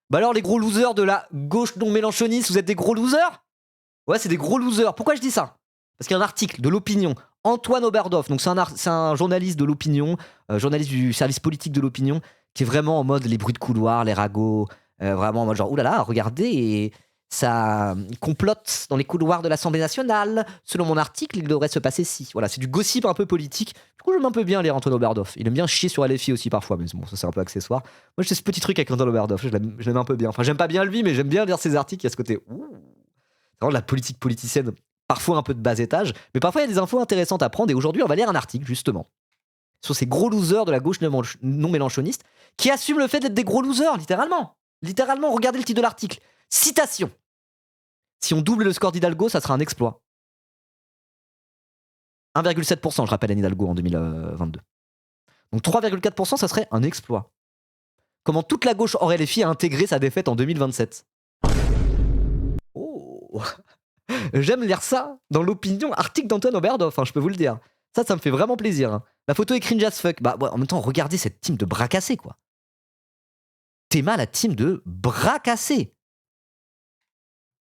Bah alors les gros losers de la gauche non mélanchoniste, vous êtes des gros losers? Ouais, c'est des gros losers. Pourquoi je dis ça? Parce qu'il y a un article de l'Opinion, Antoine Oberhof, donc c'est un journaliste de l'Opinion, journaliste du service politique de l'Opinion, qui est vraiment en mode les bruits de couloir, les ragots, vraiment en mode genre oulala, regardez, et ça complote dans les couloirs de l'Assemblée nationale. Selon mon article, il devrait se passer ci. Voilà, c'est du gossip un peu politique. Du coup, j'aime un peu bien lire Antoine Oberhof. Il aime bien chier sur LFI aussi parfois, mais bon, ça c'est un peu accessoire. Moi, j'ai ce petit truc avec Antoine Oberhof, je l'aime un peu bien. Enfin, j'aime pas bien lui, mais j'aime bien lire ses articles. Il y a ce côté, ouh, c'est vraiment de la politique politicienne, parfois un peu de bas étage, mais parfois il y a des infos intéressantes à prendre. Et aujourd'hui, on va lire un article, justement, sur ces gros losers de la gauche non mélanchoniste, qui assument le fait d'être des gros losers, littéralement. Littéralement, regardez le titre de l'article. Citation. Si on double le score d'Hidalgo, ça sera un exploit. 1,7%, je rappelle, Anne Hidalgo en 2022. Donc 3,4%, ça serait un exploit. Comment toute la gauche hors LFI a intégré sa défaite en 2027. Oh. J'aime lire ça dans l'Opinion, article d'Antoine Oberhof, je peux vous le dire. Ça me fait vraiment plaisir. Hein. La photo est cringe as fuck. Bah, ouais, en même temps, regardez cette team de bras cassés, quoi. Théma, la team de bras cassés.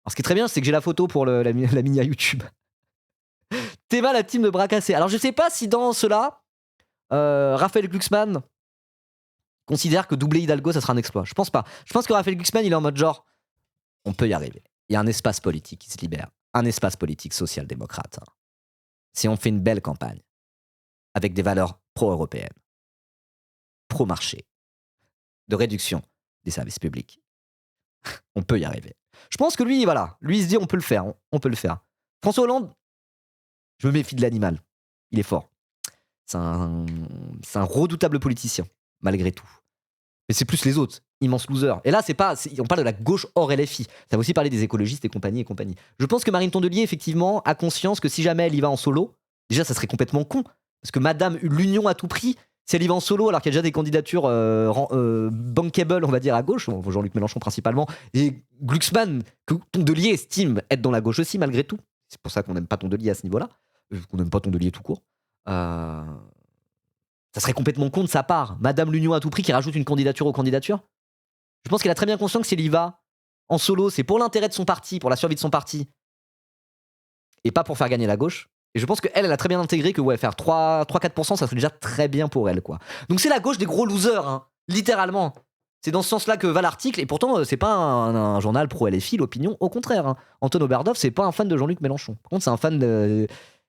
Alors, ce qui est très bien, c'est que j'ai la photo pour la mini à YouTube. Théma, la team de bras cassés. Alors, je sais pas si dans cela, Raphaël Glucksmann considère que doubler Hidalgo, ça sera un exploit. Je pense pas. Je pense que Raphaël Glucksmann, il est en mode genre, on peut y arriver. Il y a un espace politique qui se libère. Un espace politique social-démocrate. Hein. Si on fait une belle campagne, avec des valeurs pro-européennes, pro-marché, de réduction des services publics, on peut y arriver. Je pense que lui, voilà, lui il se dit on peut le faire, on peut le faire. François Hollande, je me méfie de l'animal. Il est fort. C'est un redoutable politicien, malgré tout. Mais c'est plus les autres, immense loser. Et là, on parle de la gauche hors LFI. Ça va aussi parler des écologistes et compagnie. Je pense que Marine Tondelier, effectivement, a conscience que si jamais elle y va en solo, déjà, ça serait complètement con. Parce que Madame l'union à tout prix, si elle y va en solo, alors qu'il y a déjà des candidatures bankable, on va dire, à gauche, Jean-Luc Mélenchon principalement, et Glucksmann, que Tondelier estime être dans la gauche aussi, malgré tout. C'est pour ça qu'on n'aime pas Tondelier à ce niveau-là. Qu'on n'aime pas Tondelier tout court. Ça serait complètement con de sa part. Madame l'union à tout prix qui rajoute une candidature aux candidatures. Je pense qu'elle a très bien conscience que si elle y va en solo, c'est pour l'intérêt de son parti, pour la survie de son parti, et pas pour faire gagner la gauche. Et je pense qu'elle a très bien intégré que faire 3-4%, ça serait déjà très bien pour elle, quoi. Donc c'est la gauche des gros losers, hein, littéralement. C'est dans ce sens-là que va l'article, et pourtant, c'est pas un journal pro-LFI, l'Opinion, au contraire. Hein. Antoine Oberhof, c'est pas un fan de Jean-Luc Mélenchon. Par contre, c'est un fan de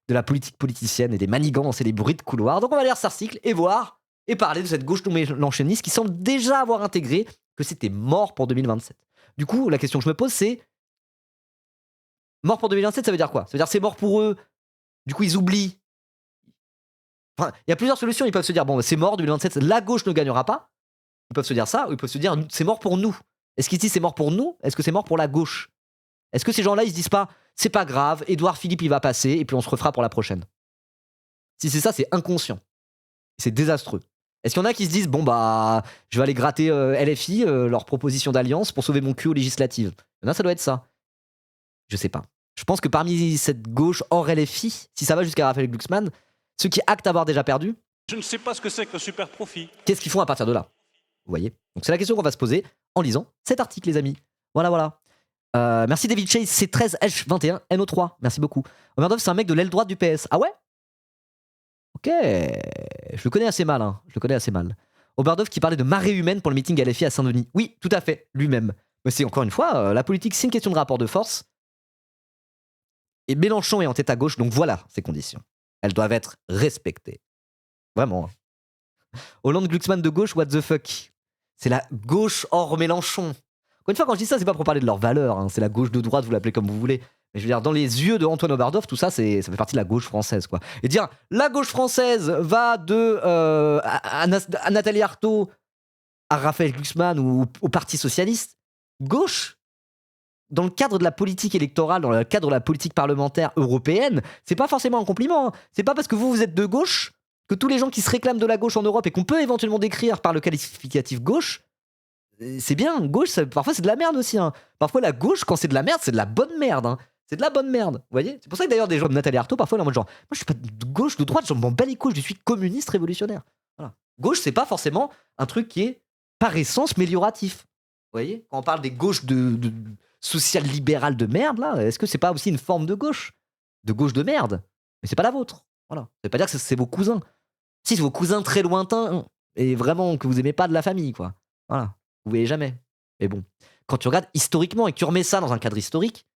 la politique politicienne et des manigances et des bruits de couloir. Donc on va lire cet article et voir, et parler de cette gauche non mélenchoniste qui semble déjà avoir intégré que c'était mort pour 2027. Du coup, la question que je me pose, c'est mort pour 2027, ça veut dire quoi? Ça veut dire c'est mort pour eux. Du coup, ils oublient. Enfin, il y a plusieurs solutions. Ils peuvent se dire, bon, c'est mort, 2027, la gauche ne gagnera pas. Ils peuvent se dire ça, ou ils peuvent se dire, c'est mort pour nous. Est-ce qu'ils disent c'est mort pour nous? Est-ce que c'est mort pour la gauche? Est-ce que ces gens-là, ils se disent pas, c'est pas grave, Édouard Philippe, il va passer, et puis on se refera pour la prochaine? Si c'est ça, c'est inconscient. C'est désastreux. Est-ce qu'il y en a qui se disent, bon, bah, je vais aller gratter LFI, leur proposition d'alliance, pour sauver mon cul aux législatives? Il y en a, ça doit être ça. Je sais pas. Je pense que parmi cette gauche hors LFI, si ça va jusqu'à Raphaël Glucksmann, ceux qui actent avoir déjà perdu, je ne sais pas ce que c'est que le super profit. Qu'est-ce qu'ils font à partir de là? Vous voyez? Donc c'est la question qu'on va se poser en lisant cet article, les amis. Voilà. Merci David Chase, C13H21, NO3. Merci beaucoup. Oberhof, c'est un mec de l'aile droite du PS. Ah ouais? Ok. Je le connais assez mal. Oberhof qui parlait de marée humaine pour le meeting à LFI à Saint-Denis. Oui, tout à fait, lui-même. Mais c'est encore une fois, la politique, c'est une question de rapport de force. Et Mélenchon est en tête à gauche, donc voilà ces conditions. Elles doivent être respectées. Vraiment. Hollande Glucksmann de gauche, what the fuck? C'est la gauche hors Mélenchon. Encore une fois, quand je dis ça, c'est pas pour parler de leurs valeurs. Hein. C'est la gauche de droite, vous l'appelez comme vous voulez. Mais je veux dire, dans les yeux de Antoine Oberhof, tout ça, ça fait partie de la gauche française, quoi. Et dire, la gauche française va de à Nathalie Arthaud à Raphaël Glucksmann ou au Parti Socialiste. Gauche, dans le cadre de la politique électorale, dans le cadre de la politique parlementaire européenne, c'est pas forcément un compliment. Hein. C'est pas parce que vous êtes de gauche que tous les gens qui se réclament de la gauche en Europe et qu'on peut éventuellement décrire par le qualificatif gauche, c'est bien. Gauche, parfois c'est de la merde aussi. Hein. Parfois la gauche, quand c'est de la merde, c'est de la bonne merde. Hein. C'est de la bonne merde. Vous voyez? C'est pour ça que d'ailleurs des gens de Nathalie Arthaud, parfois, là, en mode genre, moi je suis pas de gauche, de droite, j'en m'en bats les couilles, je suis communiste révolutionnaire. Voilà. Gauche, c'est pas forcément un truc qui est par essence mélioratif. voyez? Quand on parle des gauches de social-libérales de merde, là, est-ce que c'est pas aussi une forme de gauche? De gauche de merde? Mais c'est pas la vôtre. Voilà. Ça veut pas dire que c'est vos cousins. Si, c'est vos cousins très lointains et vraiment que vous aimez pas de la famille, quoi. Voilà. Vous voyez jamais. Mais bon, quand tu regardes historiquement et que tu remets ça dans un cadre historique,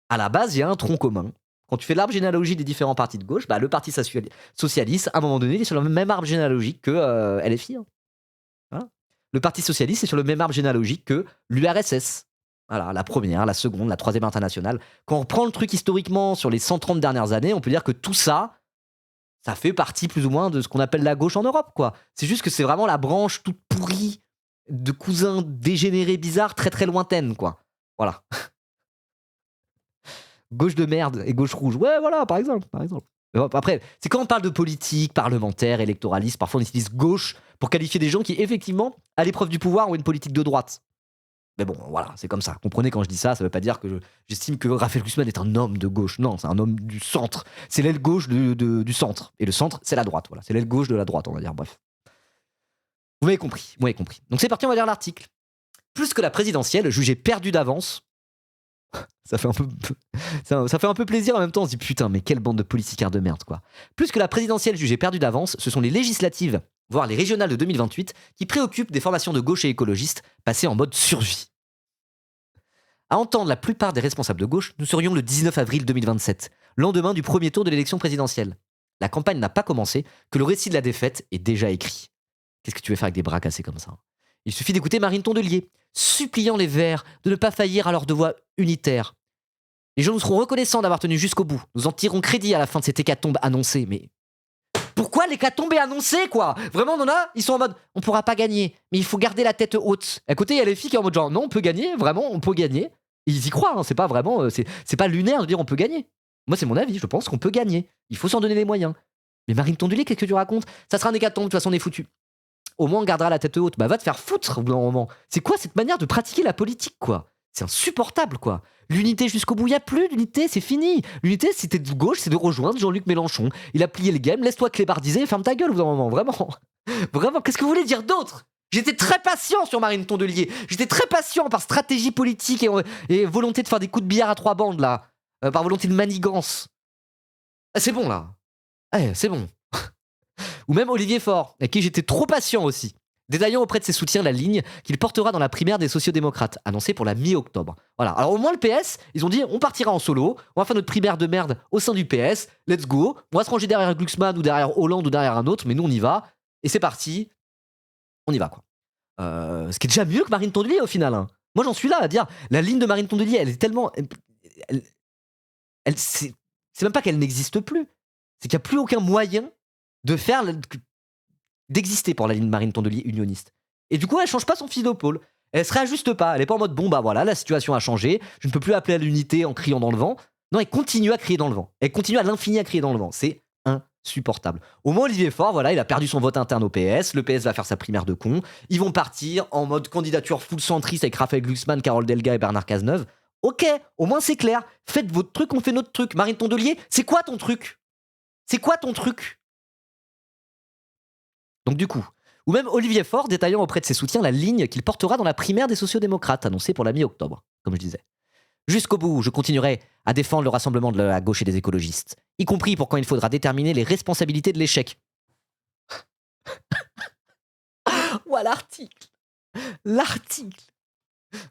à la base, il y a un tronc commun. Quand tu fais l'arbre généalogique des différents partis de gauche, bah, le parti socialiste, à un moment donné, il est sur le même arbre généalogique que LFI. Hein. Voilà. Le parti socialiste est sur le même arbre généalogique que l'URSS. Voilà, la première, la seconde, la troisième internationale. Quand on prend le truc historiquement sur les 130 dernières années, on peut dire que tout ça, ça fait partie plus ou moins de ce qu'on appelle la gauche en Europe, quoi. C'est juste que c'est vraiment la branche toute pourrie de cousins dégénérés bizarres très très lointaines, quoi. Voilà. Gauche de merde et gauche rouge. Ouais, voilà, par exemple. Mais bon, après, c'est quand on parle de politique, parlementaire, électoraliste, parfois on utilise gauche pour qualifier des gens qui, effectivement, à l'épreuve du pouvoir, ont une politique de droite. Mais bon, voilà, c'est comme ça. Comprenez, quand je dis ça, ça veut pas dire que j'estime que Raphaël Glucksmann est un homme de gauche. Non, c'est un homme du centre. C'est l'aile gauche du centre. Et le centre, c'est la droite. Voilà, c'est l'aile gauche de la droite, on va dire. Bref. Vous m'avez compris. Donc c'est parti, on va lire l'article. Plus que la présidentielle, jugée perdue d'avance. Ça fait un peu plaisir en même temps. On se dit putain, mais quelle bande de politiciens de merde, quoi. Plus que la présidentielle jugée perdue d'avance, ce sont les législatives, voire les régionales de 2028, qui préoccupent des formations de gauche et écologistes passées en mode survie. À entendre la plupart des responsables de gauche, nous serions le 19 avril 2027, lendemain du premier tour de l'élection présidentielle. La campagne n'a pas commencé, que le récit de la défaite est déjà écrit. Qu'est-ce que tu veux faire avec des bras cassés comme ça? Il suffit d'écouter Marine Tondelier, suppliant les Verts de ne pas faillir à leur devoir unitaire. Les gens nous seront reconnaissants d'avoir tenu jusqu'au bout. Nous en tirerons crédit à la fin de cette hécatombe annoncée. Mais pourquoi l'hécatombe est annoncée, quoi? Vraiment, on en a? Ils sont en mode, on pourra pas gagner, mais il faut garder la tête haute. À côté, il y a les filles qui sont en mode genre, non, on peut gagner, vraiment, on peut gagner. Et ils y croient, hein, c'est pas vraiment, c'est pas lunaire de dire on peut gagner. Moi, c'est mon avis, je pense qu'on peut gagner. Il faut s'en donner les moyens. Mais Marine Tondelier, qu'est-ce que tu racontes? Ça sera un hécatombe, de toute façon, on est foutu. Au moins on gardera la tête haute. Bah va te faire foutre au bout d'un moment. C'est quoi cette manière de pratiquer la politique, quoi? C'est insupportable, quoi. L'unité jusqu'au bout, il n'y a plus d'unité, c'est fini. L'unité, si t'es de gauche, c'est de rejoindre Jean-Luc Mélenchon. Il a plié le game, laisse-toi clébardiser et ferme ta gueule au bout d'un moment, vraiment. Vraiment, qu'est-ce que vous voulez dire d'autre? J'étais très patient sur Marine Tondelier. J'étais très patient par stratégie politique et volonté de faire des coups de billard à trois bandes, là. Par volonté de manigance. Ah, c'est bon, là. Ouais, c'est bon. Ou même Olivier Faure, avec qui j'étais trop patient aussi, détaillant auprès de ses soutiens la ligne qu'il portera dans la primaire des sociodémocrates, annoncée pour la mi-octobre. Voilà, alors au moins le PS, ils ont dit on partira en solo, on va faire notre primaire de merde au sein du PS, let's go, on va se ranger derrière Glucksmann ou derrière Hollande ou derrière un autre, mais nous on y va, et c'est parti, on y va, quoi. Ce qui est déjà mieux que Marine Tondelier au final. Hein. Moi j'en suis là à dire, la ligne de Marine Tondelier, elle est tellement... c'est même pas qu'elle n'existe plus, c'est qu'il n'y a plus aucun moyen d'exister pour la ligne Marine Tondelier unioniste. Et du coup, elle change pas son fusil d'épaule. Elle se réajuste pas. Elle est pas en mode bon bah voilà, la situation a changé. Je ne peux plus appeler à l'unité en criant dans le vent. Non, elle continue à crier dans le vent. Elle continue à l'infini à crier dans le vent. C'est insupportable. Au moins Olivier Faure, voilà, il a perdu son vote interne au PS. Le PS va faire sa primaire de con. Ils vont partir en mode candidature full centriste avec Raphaël Glucksmann, Carole Delga et Bernard Cazeneuve. Ok, au moins c'est clair. Faites votre truc, on fait notre truc. Marine Tondelier, c'est quoi ton truc? C'est quoi ton truc? Donc du coup, ou même Olivier Faure détaillant auprès de ses soutiens la ligne qu'il portera dans la primaire des sociodémocrates annoncée pour la mi-octobre, comme je disais. Jusqu'au bout, je continuerai à défendre le rassemblement de la gauche et des écologistes, y compris pour quand il faudra déterminer les responsabilités de l'échec. Ouah, l'article.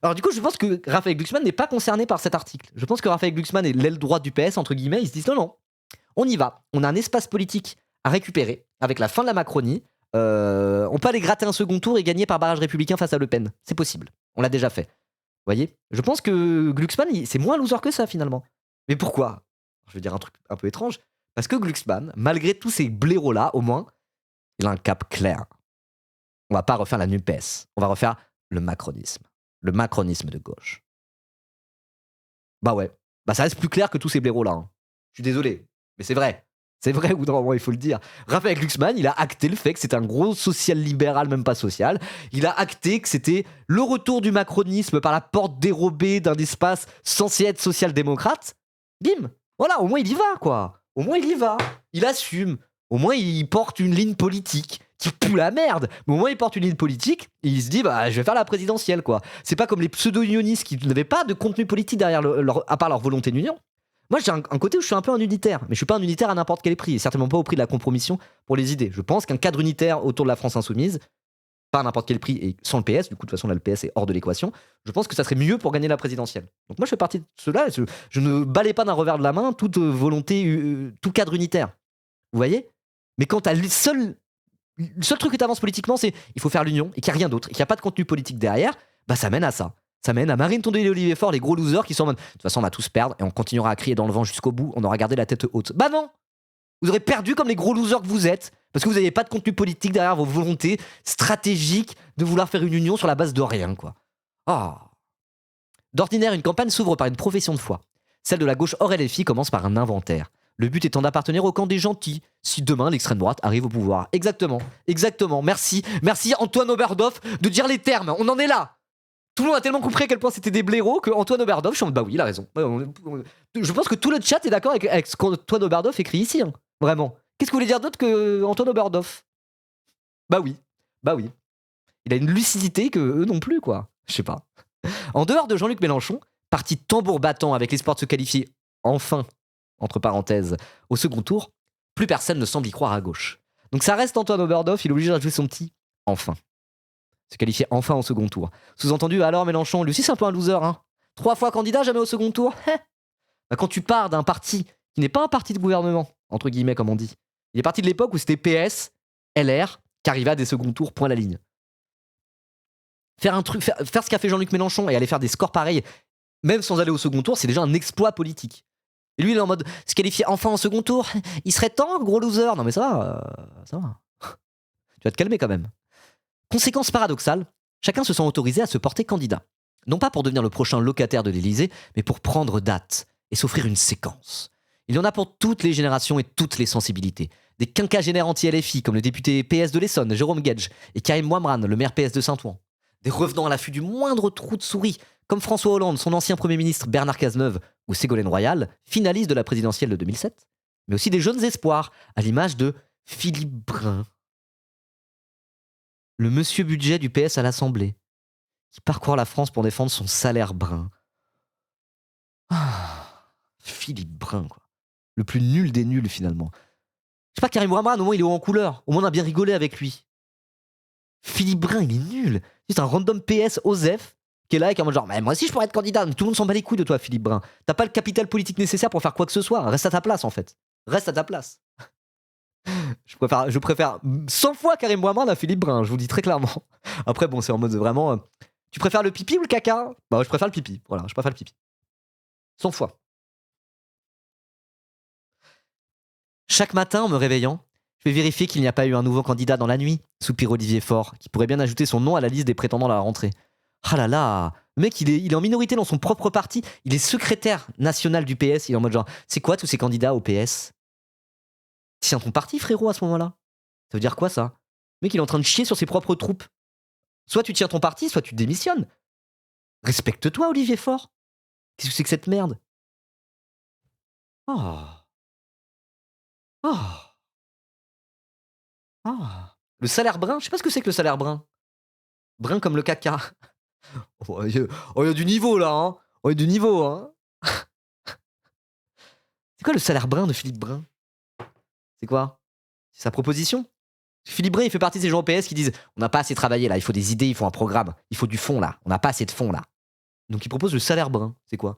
Alors du coup, je pense que Raphaël Glucksmann n'est pas concerné par cet article. Je pense que Raphaël Glucksmann est l'aile droite du PS, entre guillemets. Ils se disent non, on y va. On a un espace politique à récupérer avec la fin de la Macronie. On peut aller gratter un second tour et gagner par barrage républicain face à Le Pen. C'est possible. On l'a déjà fait. Vous voyez? Je pense que Glucksmann, c'est moins loser que ça finalement. Mais pourquoi? Je vais dire un truc un peu étrange. Parce que Glucksmann, malgré tous ces blaireaux-là, au moins, il a un cap clair. On va pas refaire la NUPES. On va refaire le macronisme. Le macronisme de gauche. Bah ouais. Bah ça reste plus clair que tous ces blaireaux-là. Hein. Je suis désolé. Mais c'est vrai. C'est vrai, au bout d'un moment, il faut le dire. Raphaël Glucksmann, il a acté le fait que c'était un gros social-libéral, même pas social. Il a acté que c'était le retour du macronisme par la porte dérobée d'un espace censé être social-démocrate. Bim. Voilà, au moins il y va, quoi. Au moins il y va. Il assume. Au moins il porte une ligne politique qui pue la merde. Mais au moins, il porte une ligne politique et il se dit, bah, je vais faire la présidentielle, quoi. C'est pas comme les pseudo-unionistes qui n'avaient pas de contenu politique derrière à part leur volonté d'union. Moi, j'ai un côté où je suis un peu un unitaire, mais je suis pas un unitaire à n'importe quel prix, et certainement pas au prix de la compromission pour les idées. Je pense qu'un cadre unitaire autour de la France insoumise, pas à n'importe quel prix et sans le PS, du coup, de toute façon, là, le PS est hors de l'équation, je pense que ça serait mieux pour gagner la présidentielle. Donc moi, je fais partie de ceux-là, et je ne balais pas d'un revers de la main toute volonté, tout cadre unitaire. Vous voyez? Mais quand t'as le seul truc que tu avances politiquement, c'est il faut faire l'union et qu'il n'y a rien d'autre, et qu'il n'y a pas de contenu politique derrière, bah ça mène à ça. Ça mène à Marine Tondelier et Olivier Faure, les gros losers qui sont en mode de toute façon, on va tous perdre et on continuera à crier dans le vent jusqu'au bout, on aura gardé la tête haute. Bah non! Vous aurez perdu comme les gros losers que vous êtes, parce que vous n'avez pas de contenu politique derrière vos volontés stratégiques de vouloir faire une union sur la base de rien, quoi. Ah. D'ordinaire, une campagne s'ouvre par une profession de foi. Celle de la gauche hors LFI commence par un inventaire. Le but étant d'appartenir au camp des gentils, si demain l'extrême droite arrive au pouvoir. Exactement, exactement. Merci Antoine Oberhof de dire les termes. On en est là. Tout le monde a tellement compris à quel point c'était des blaireaux que Antoine Oberhof, je suis en mode, bah oui, il a raison. Je pense que tout le chat est d'accord avec ce qu'Antoine Oberhof écrit ici. Hein. Vraiment. Qu'est-ce que vous voulez dire d'autre que Antoine Oberhof? Bah oui. Il a une lucidité que eux non plus, quoi. Je sais pas. En dehors de Jean-Luc Mélenchon, parti tambour battant avec l'espoir de se qualifier, enfin, entre parenthèses, au second tour, plus personne ne semble y croire à gauche. Donc ça reste Antoine Oberhof, il est obligé de rajouter son petit « enfin ». Se qualifier enfin au second tour. Sous-entendu, alors Mélenchon, lui aussi c'est un peu un loser, hein. 3 fois candidat, jamais au second tour. Bah, quand tu pars d'un parti qui n'est pas un parti de gouvernement, entre guillemets comme on dit, il est parti de l'époque où c'était PS, LR, qui arrivait à des seconds tours, point à la ligne. Faire ce qu'a fait Jean-Luc Mélenchon et aller faire des scores pareils, même sans aller au second tour, c'est déjà un exploit politique. Et lui, il est en mode se qualifier enfin en second tour, il serait temps, gros loser. Non mais ça va, ça va. Tu vas te calmer quand même. Conséquence paradoxale, chacun se sent autorisé à se porter candidat. Non pas pour devenir le prochain locataire de l'Élysée, mais pour prendre date et s'offrir une séquence. Il y en a pour toutes les générations et toutes les sensibilités. Des quinquagénaires anti-LFI comme le député PS de l'Essonne, Jérôme Guedj, et Karim Moimran, le maire PS de Saint-Ouen. Des revenants à l'affût du moindre trou de souris, comme François Hollande, son ancien Premier ministre Bernard Cazeneuve ou Ségolène Royal, finaliste de la présidentielle de 2007. Mais aussi des jeunes espoirs, à l'image de Philippe Brun, le monsieur budget du PS à l'Assemblée, qui parcourt la France pour défendre son salaire brun. Ah, Philippe Brun, quoi. Le plus nul des nuls, finalement. Je sais pas, Karim Moimran, au moins, il est haut en couleur. Au moins, on a bien rigolé avec lui. Philippe Brun, il est nul. C'est un random PS OSEF qui est là et qui est en mode genre, mais moi aussi, je pourrais être candidat. Mais tout le monde s'en bat les couilles de toi, Philippe Brun. T'as pas le capital politique nécessaire pour faire quoi que ce soit. Reste à ta place, en fait. Reste à ta place. Je préfère 100 fois Karim Moimran à Philippe Brun, je vous le dis très clairement. Après, bon, c'est en mode vraiment. Tu préfères le pipi ou le caca? Bah, je préfère le pipi. Voilà, je préfère le pipi. 100 fois. Chaque matin, en me réveillant, je vais vérifier qu'il n'y a pas eu un nouveau candidat dans la nuit, soupire Olivier Faure, qui pourrait bien ajouter son nom à la liste des prétendants à la rentrée. Ah là là, le mec, il est en minorité dans son propre parti. Il est secrétaire national du PS. Il est en mode genre, c'est quoi tous ces candidats au PS? Tiens ton parti, frérot, à ce moment-là. Ça veut dire quoi, ça? Le mec, il est en train de chier sur ses propres troupes. Soit tu tiens ton parti, soit tu démissionnes. Respecte-toi, Olivier Faure. Qu'est-ce que c'est que cette merde? Oh. Oh. Oh. Le salaire brun? Je sais pas ce que c'est que le salaire brun. Brun comme le caca. Oh, il y a du niveau, là, hein. Oh, il y a du niveau, hein. C'est quoi le salaire brun de Philippe Brun? C'est quoi? C'est sa proposition? Philippe Brun, il fait partie de ces gens au PS qui disent on n'a pas assez travaillé là, il faut des idées, il faut un programme, il faut du fond là, on n'a pas assez de fond là. Donc il propose le salaire brun. C'est quoi?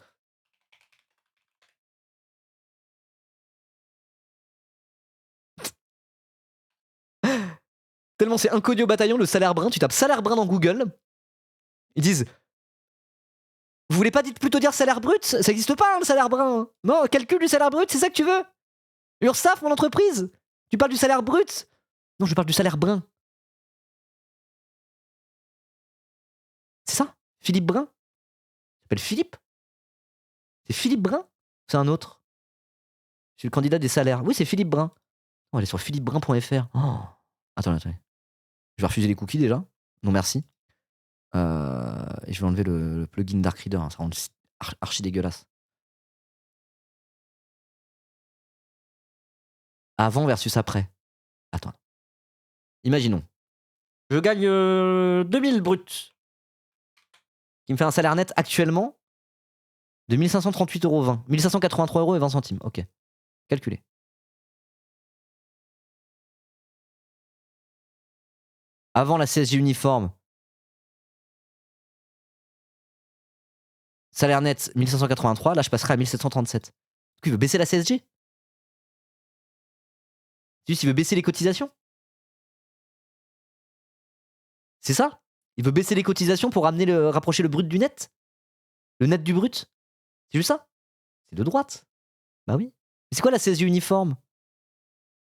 Tellement c'est inconnu au bataillon, le salaire brun, tu tapes salaire brun dans Google, ils disent vous voulez pas plutôt dire salaire brut? Ça existe pas, hein, le salaire brun. Non, calcul du salaire brut, c'est ça que tu veux? URSAF, mon entreprise? Tu parles du salaire brut? Non, je parle du salaire brun. C'est ça? Philippe Brun? Il s'appelle Philippe? C'est Philippe Brun? C'est un autre. C'est le candidat des salaires. Oui, c'est Philippe Brun. On va aller sur philippebrun.fr. Oh. Attendez. Je vais refuser les cookies déjà. Non, merci. Et je vais enlever le plugin Dark Reader. Ça rend archi dégueulasse. Avant versus après. Attends. Imaginons. Je gagne 2000 bruts. Qui me fait un salaire net actuellement de 1538,20 €. 1583,20 €. Ok. Calculé. Avant la CSG uniforme. Salaire net 1583. Là, je passerai à 1737. Du coup, il veut baisser la CSG. Juste, il veut baisser les cotisations. C'est ça? Il veut baisser les cotisations pour rapprocher le brut du net? Le net du brut? C'est juste ça? C'est de droite. Bah oui. Mais c'est quoi la CSG uniforme?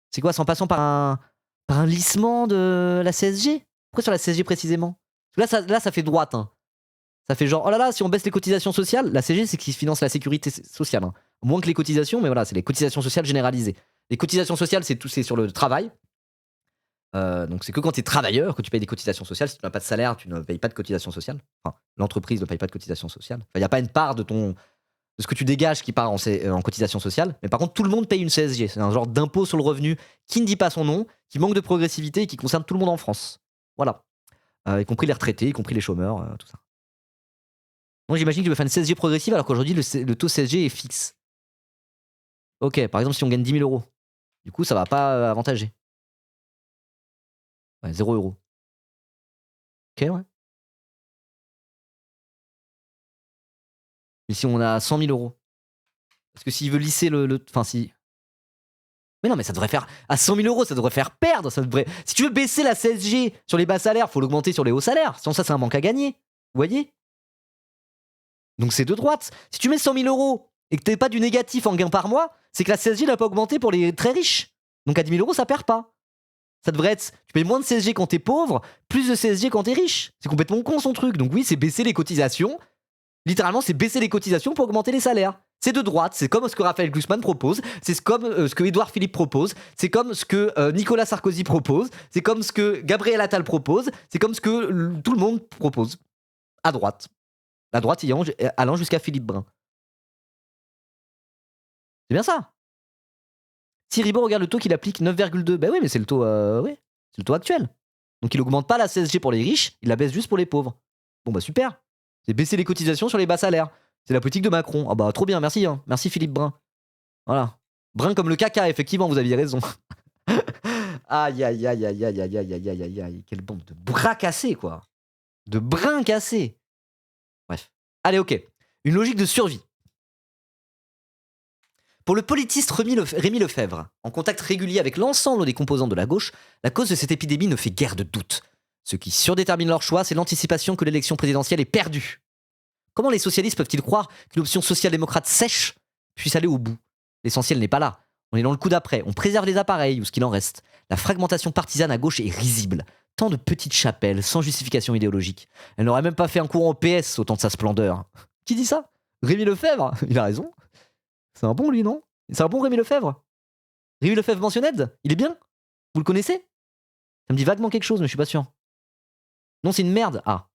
C'est quoi? C'est en passant par un lissement de la CSG? Pourquoi sur la CSG précisément? Parce que là, ça fait droite. Hein. Ça fait genre, oh là là, si on baisse les cotisations sociales, la CSG, c'est qui finance la sécurité sociale. Hein. Moins que les cotisations, mais voilà, c'est les cotisations sociales généralisées. Les cotisations sociales, c'est sur le travail. Donc c'est que quand tu es travailleur que tu payes des cotisations sociales. Si tu n'as pas de salaire, tu ne payes pas de cotisations sociales. Enfin, l'entreprise ne paye pas de cotisations sociales. Il n'y a pas une part de ce que tu dégages qui part en cotisation sociale. Mais par contre, tout le monde paye une CSG. C'est un genre d'impôt sur le revenu qui ne dit pas son nom, qui manque de progressivité et qui concerne tout le monde en France. Voilà. Y compris les retraités, y compris les chômeurs, tout ça. Donc j'imagine que tu veux faire une CSG progressive alors qu'aujourd'hui, le taux CSG est fixe. Ok, par exemple, si on gagne 10 000 €, du coup, ça va pas avantager. Ouais, 0 €. Ok, ouais. Mais si on a 100 000 €. Parce que s'il veut lisser enfin, si. Mais non, mais ça devrait faire. À 100 000 €, ça devrait faire perdre. Si tu veux baisser la CSG sur les bas salaires, faut l'augmenter sur les hauts salaires. Sinon, ça, c'est un manque à gagner. Vous voyez? Donc, c'est de droite. Si tu mets 100 000 € et que t'es pas du négatif en gain par mois, c'est que la CSG n'a pas augmenté pour les très riches. Donc, à 10 000 €, ça perd pas. Ça devrait être. Tu payes moins de CSG quand t'es pauvre, plus de CSG quand t'es riche. C'est complètement con son truc. Donc, oui, c'est baisser les cotisations. Littéralement, c'est baisser les cotisations pour augmenter les salaires. C'est de droite, c'est comme ce que Raphaël Glucksmann propose, c'est comme ce que Édouard Philippe propose, c'est comme ce que Nicolas Sarkozy propose, c'est comme ce que Gabriel Attal propose, c'est comme ce que tout le monde propose. À droite. À droite, allant jusqu'à Philippe Brun. C'est bien ça. Si Ribot regarde le taux qu'il applique 9,2, ben oui, mais c'est le taux, c'est le taux actuel. Donc il augmente pas la CSG pour les riches, il la baisse juste pour les pauvres. Bon bah super. C'est baisser les cotisations sur les bas salaires. C'est la politique de Macron. Ah bah trop bien, merci. Hein. Merci Philippe Brun. Voilà. Brun comme le caca, effectivement, vous aviez raison. Aïe, aïe, aïe, aïe, aïe, aïe, aïe, aïe, aïe, aïe, aïe. Quelle bande de bras cassés, quoi. De brins cassés. Bref. Allez, ok. Une logique de survie. Pour le politiste Rémi Lefebvre, en contact régulier avec l'ensemble des composants de la gauche, la cause de cette épidémie ne fait guère de doute. Ce qui surdétermine leur choix, c'est l'anticipation que l'élection présidentielle est perdue. Comment les socialistes peuvent-ils croire qu'une option social-démocrate sèche puisse aller au bout? L'essentiel n'est pas là. On est dans le coup d'après. On préserve les appareils ou ce qu'il en reste. La fragmentation partisane à gauche est risible. Tant de petites chapelles sans justification idéologique. Elle n'aurait même pas fait un courant au PS autant de sa splendeur. Qui dit ça? Rémi Lefebvre? Il a raison. C'est un bon lui, non? C'est un bon Rémi Lefebvre? Rémi Lefebvre Mentioned? Il est bien? Vous le connaissez? Ça me dit vaguement quelque chose, mais je suis pas sûr. Non, c'est une merde. Ah.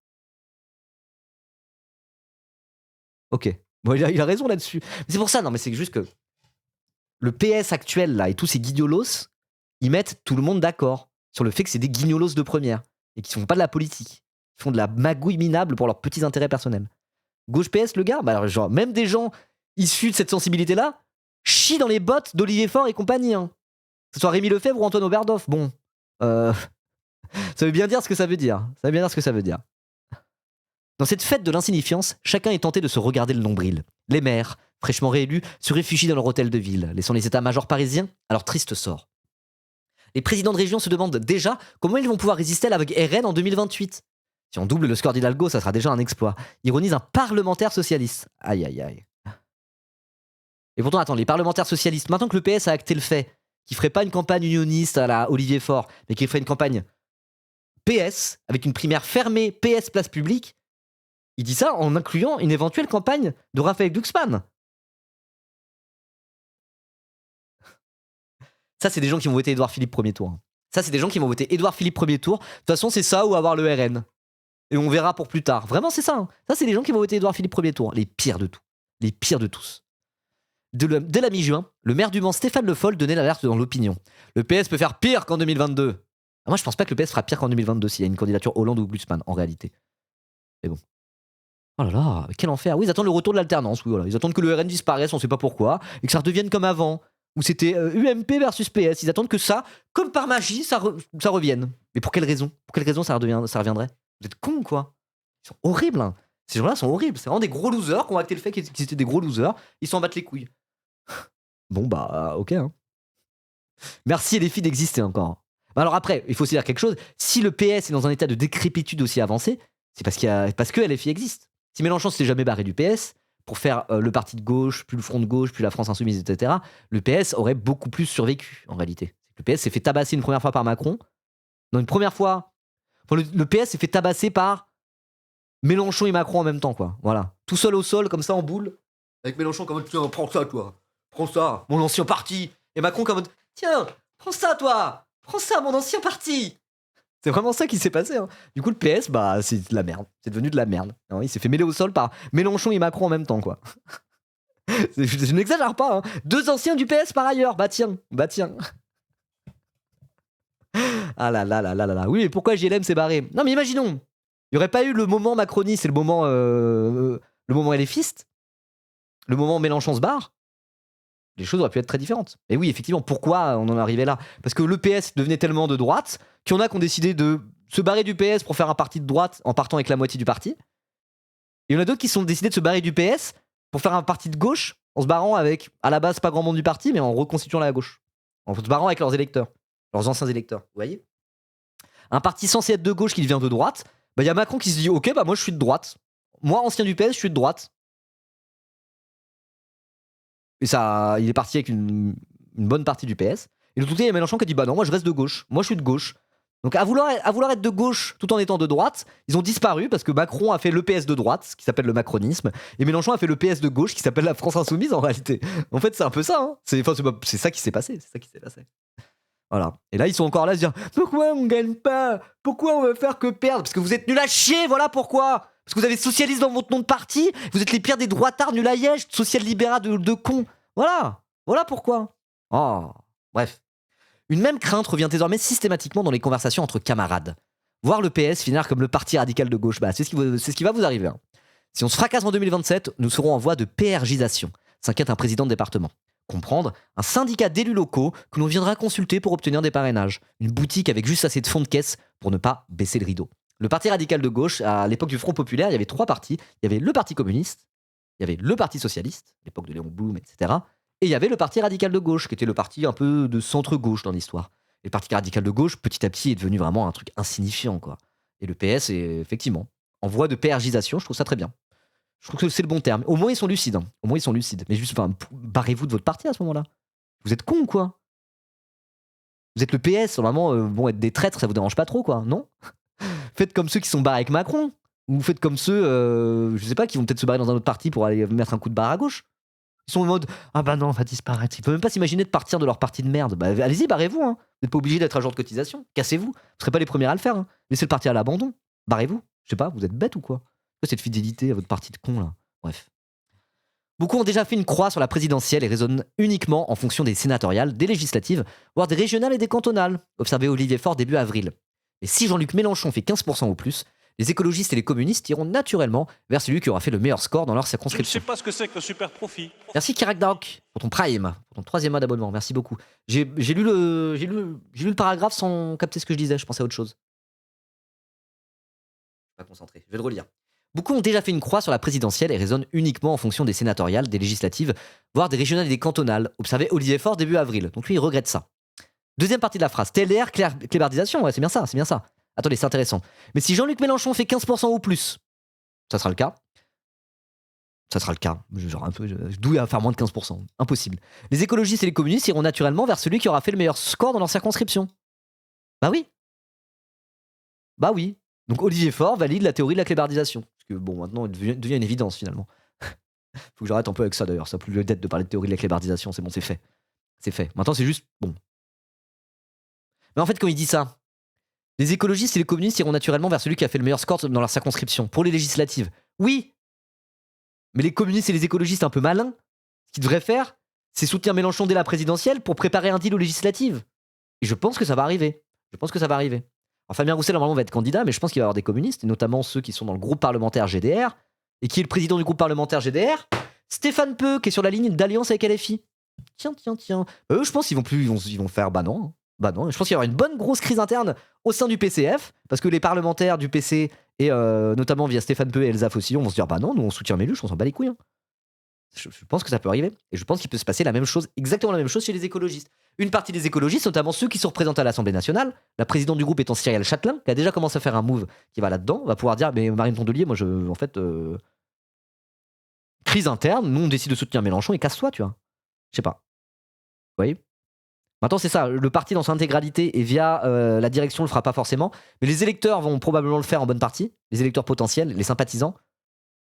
Ok. Bon, il a raison là-dessus. Mais c'est pour ça, non, mais c'est juste que le PS actuel, là, et tous ces guignolos, ils mettent tout le monde d'accord sur le fait que c'est des guignolos de première et qui font pas de la politique. Ils font de la magouille minable pour leurs petits intérêts personnels. Gauche PS, le gars, bah alors, genre, même des gens issus de cette sensibilité-là chient dans les bottes d'Olivier Faure et compagnie. Hein. Que ce soit Rémi Lefebvre ou Antoine Oberdoff. Bon. Ça veut bien dire ce que ça veut dire. Ça veut bien dire ce que ça veut dire. Dans cette fête de l'insignifiance, chacun est tenté de se regarder le nombril. Les maires, fraîchement réélus, se réfugient dans leur hôtel de ville, laissant les états-majors parisiens à leur triste sort. Les présidents de région se demandent déjà comment ils vont pouvoir résister à la vague RN en 2028. Si on double le score d'Hidalgo, ça sera déjà un exploit. Ironise un parlementaire socialiste. Aïe aïe aïe. Et pourtant, attends, les parlementaires socialistes, maintenant que le PS a acté le fait, qui ferait pas une campagne unioniste à la Olivier Faure, mais qui ferait une campagne PS, avec une primaire fermée PS place publique, il dit ça en incluant une éventuelle campagne de Raphaël Glucksmann. Ça, c'est des gens qui vont voter Édouard Philippe premier tour. Hein. Ça, c'est des gens qui vont voter Édouard Philippe premier tour. De toute façon, c'est ça ou avoir le RN. Et on verra pour plus tard. Vraiment, c'est ça. Hein. Ça, c'est des gens qui vont voter Édouard Philippe premier tour. Les pires de tout. Les pires de tous. Dès la mi-juin, le maire du Mans, Stéphane Le Foll, donnait l'alerte dans l'opinion. Le PS peut faire pire qu'en 2022. Moi, je pense pas que le PS fera pire qu'en 2022 s'il y a une candidature Hollande ou Glucksmann, en réalité. Mais bon. Oh là là, quel enfer. Oui, ils attendent le retour de l'alternance. Oui, voilà. Ils attendent que le RN disparaisse, on sait pas pourquoi, et que ça redevienne comme avant, où c'était UMP versus PS. Ils attendent que ça, comme par magie, ça revienne. Mais pour quelle raison? Pour quelle raison ça reviendrait? Vous êtes cons, quoi. Ils sont horribles, hein. Ces gens-là sont horribles. C'est vraiment des gros losers qui ont acté le fait qu'ils étaient des gros losers. Ils s'en battent les couilles. Bon, bah, ok, hein. Merci les filles d'exister encore. Bah alors après, il faut aussi dire quelque chose. Si le PS est dans un état de décrépitude aussi avancé, c'est parce que LFI existe. Si Mélenchon s'était jamais barré du PS pour faire le parti de gauche, puis le Front de gauche, puis la France Insoumise, etc., le PS aurait beaucoup plus survécu en réalité. Le PS s'est fait tabasser une première fois par Macron. Non, une première fois. Enfin, le PS s'est fait tabasser par Mélenchon et Macron en même temps, quoi. Voilà. Tout seul au sol, comme ça, en boule. Avec Mélenchon comme tiens, prends ça, toi. Prends ça, mon ancien parti. Et Macron comme tiens, prends ça, toi. Prends ça, mon ancien parti. C'est vraiment ça qui s'est passé. Hein. Du coup, le PS, bah, c'est de la merde. C'est devenu de la merde. Alors, il s'est fait mêler au sol par Mélenchon et Macron en même temps, quoi. Je n'exagère pas. Hein. 2 anciens du PS par ailleurs. Bah tiens. Ah là là là là là là. Oui, mais pourquoi JLM s'est barré? Non, mais imaginons. Il n'y aurait pas eu le moment macroniste et le moment LFiste. Le moment Mélenchon se barre. Les choses auraient pu être très différentes. Et oui, effectivement, pourquoi on en est arrivé là? Parce que le PS devenait tellement de droite qu'il y en a qui ont décidé de se barrer du PS pour faire un parti de droite en partant avec la moitié du parti. Et il y en a d'autres qui sont décidés de se barrer du PS pour faire un parti de gauche en se barrant avec, à la base, pas grand monde du parti, mais en reconstituant la gauche. En se barrant avec leurs électeurs, leurs anciens électeurs. Vous voyez? Un parti censé être de gauche qui devient de droite, bah il y a Macron qui se dit ok, bah moi je suis de droite. Moi, ancien du PS, je suis de droite. Et ça, il est parti avec une bonne partie du PS. Et de l'autre côté, il y a Mélenchon qui a dit bah non, moi je reste de gauche. Moi je suis de gauche. Donc à vouloir être de gauche tout en étant de droite, ils ont disparu parce que Macron a fait le PS de droite, ce qui s'appelle le macronisme, et Mélenchon a fait le PS de gauche, qui s'appelle la France Insoumise en réalité. En fait, c'est un peu ça. Hein. C'est ça qui s'est passé. C'est ça qui s'est passé. Voilà. Et là, ils sont encore là à se dire pourquoi on gagne pas? Pourquoi on veut faire que perdre? Parce que vous êtes nuls à chier, voilà pourquoi. Parce que vous avez socialiste dans votre nom de parti, vous êtes les pires des droitards nuls à liège, social-libéral de cons. Voilà. Voilà pourquoi. Oh. Bref. Une même crainte revient désormais systématiquement dans les conversations entre camarades. Voir le PS finir comme le parti radical de gauche, bah, c'est ce qui va vous arriver. Hein. Si on se fracasse en 2027, nous serons en voie de PRgisation, s'inquiète un président de département. Comprendre, un syndicat d'élus locaux que l'on viendra consulter pour obtenir des parrainages. Une boutique avec juste assez de fonds de caisse pour ne pas baisser le rideau. Le parti radical de gauche, à l'époque du Front Populaire, il y avait 3 partis. Il y avait le Parti communiste, il y avait le Parti socialiste, l'époque de Léon Blum, etc. Et il y avait le Parti radical de gauche, qui était le parti un peu de centre-gauche dans l'histoire. Et le Parti radical de gauche, petit à petit, est devenu vraiment un truc insignifiant, quoi. Et le PS est effectivement en voie de PRgisation, je trouve ça très bien. Je trouve que c'est le bon terme. Au moins, ils sont lucides. Hein. Au moins, ils sont lucides. Mais juste, enfin, barrez-vous de votre parti à ce moment-là. Vous êtes con ou quoi? Vous êtes le PS, normalement, bon, être des traîtres, ça vous dérange pas trop, quoi, non? Faites comme ceux qui sont barrés avec Macron. Ou faites comme ceux, je sais pas, qui vont peut-être se barrer dans un autre parti pour aller mettre un coup de barre à gauche. Ils sont en mode ah bah non, on va disparaître. Ils peuvent même pas s'imaginer de partir de leur parti de merde. Bah allez-y, barrez-vous. Hein. Vous n'êtes pas obligé d'être à jour de cotisation. Cassez-vous. Vous serez pas les premiers à le faire. Hein. Laissez le parti à l'abandon. Barrez-vous. Je sais pas, vous êtes bête ou quoi? Cette fidélité à votre parti de con là. Bref. Beaucoup ont déjà fait une croix sur la présidentielle et raisonnent uniquement en fonction des sénatoriales, des législatives, voire des régionales et des cantonales, observait Olivier Faure début avril. Et si Jean-Luc Mélenchon fait 15% ou plus, les écologistes et les communistes iront naturellement vers celui qui aura fait le meilleur score dans leur Je ne circonscription. sais pas ce que c'est que le super profit. Merci Kirak Dark pour ton Prime, pour ton 3e mois d'abonnement, merci beaucoup. J'ai lu le paragraphe sans capter ce que je disais, je pensais à autre chose. Je suis pas concentré, je vais le relire. Beaucoup ont déjà fait une croix sur la présidentielle et raisonnent uniquement en fonction des sénatoriales, des législatives, voire des régionales et des cantonales, observait Olivier Faure début avril. Donc lui, il regrette ça. Deuxième partie de la phrase, TLDR, clébardisation, ouais, c'est bien ça, c'est bien ça. Attendez, c'est intéressant. Mais si Jean-Luc Mélenchon fait 15% ou plus, ça sera le cas. Ça sera le cas. Genre un peu, d'où il va faire moins de 15%. Impossible. Les écologistes et les communistes iront naturellement vers celui qui aura fait le meilleur score dans leur circonscription. Bah oui. Bah oui. Donc Olivier Faure valide la théorie de la clébardisation. Parce que bon, maintenant, il devient une évidence finalement. Faut que j'arrête un peu avec ça d'ailleurs. Ça n'a plus lieu d'être de parler de théorie de la clébardisation. C'est bon, c'est fait. C'est fait. Maintenant, c'est juste bon. Mais en fait, quand il dit ça, les écologistes et les communistes iront naturellement vers celui qui a fait le meilleur score dans leur circonscription pour les législatives. Oui. Mais les communistes et les écologistes un peu malins, ce qu'ils devraient faire, c'est soutenir Mélenchon dès la présidentielle pour préparer un deal aux législatives. Et je pense que ça va arriver. Je pense que ça va arriver. Alors, Fabien Roussel, normalement, va être candidat, mais je pense qu'il va y avoir des communistes, et notamment ceux qui sont dans le groupe parlementaire GDR. Et qui est le président du groupe parlementaire GDR? Stéphane Peu, qui est sur la ligne d'alliance avec LFI. Tiens. Eux, je pense qu'ils vont faire bah non. Bah non, je pense qu'il y aura une bonne grosse crise interne au sein du PCF, parce que les parlementaires du PC, et notamment via Stéphane Peu et Elsa Fossillon, vont se dire bah non, nous on soutient Méluche, on s'en bat les couilles. Hein. Je pense que ça peut arriver. Et je pense qu'il peut se passer la même chose, exactement la même chose chez les écologistes. Une partie des écologistes, notamment ceux qui sont représentés à l'Assemblée nationale, la présidente du groupe étant Cyrielle Châtelain, qui a déjà commencé à faire un move qui va là-dedans, va pouvoir dire mais Marine Tondelier, moi en fait, crise interne, nous on décide de soutenir Mélenchon et casse-toi, tu vois. Je sais pas. Vous voyez? Maintenant, c'est ça, le parti dans son intégralité et via la direction le fera pas forcément, mais les électeurs vont probablement le faire en bonne partie, les électeurs potentiels, les sympathisants.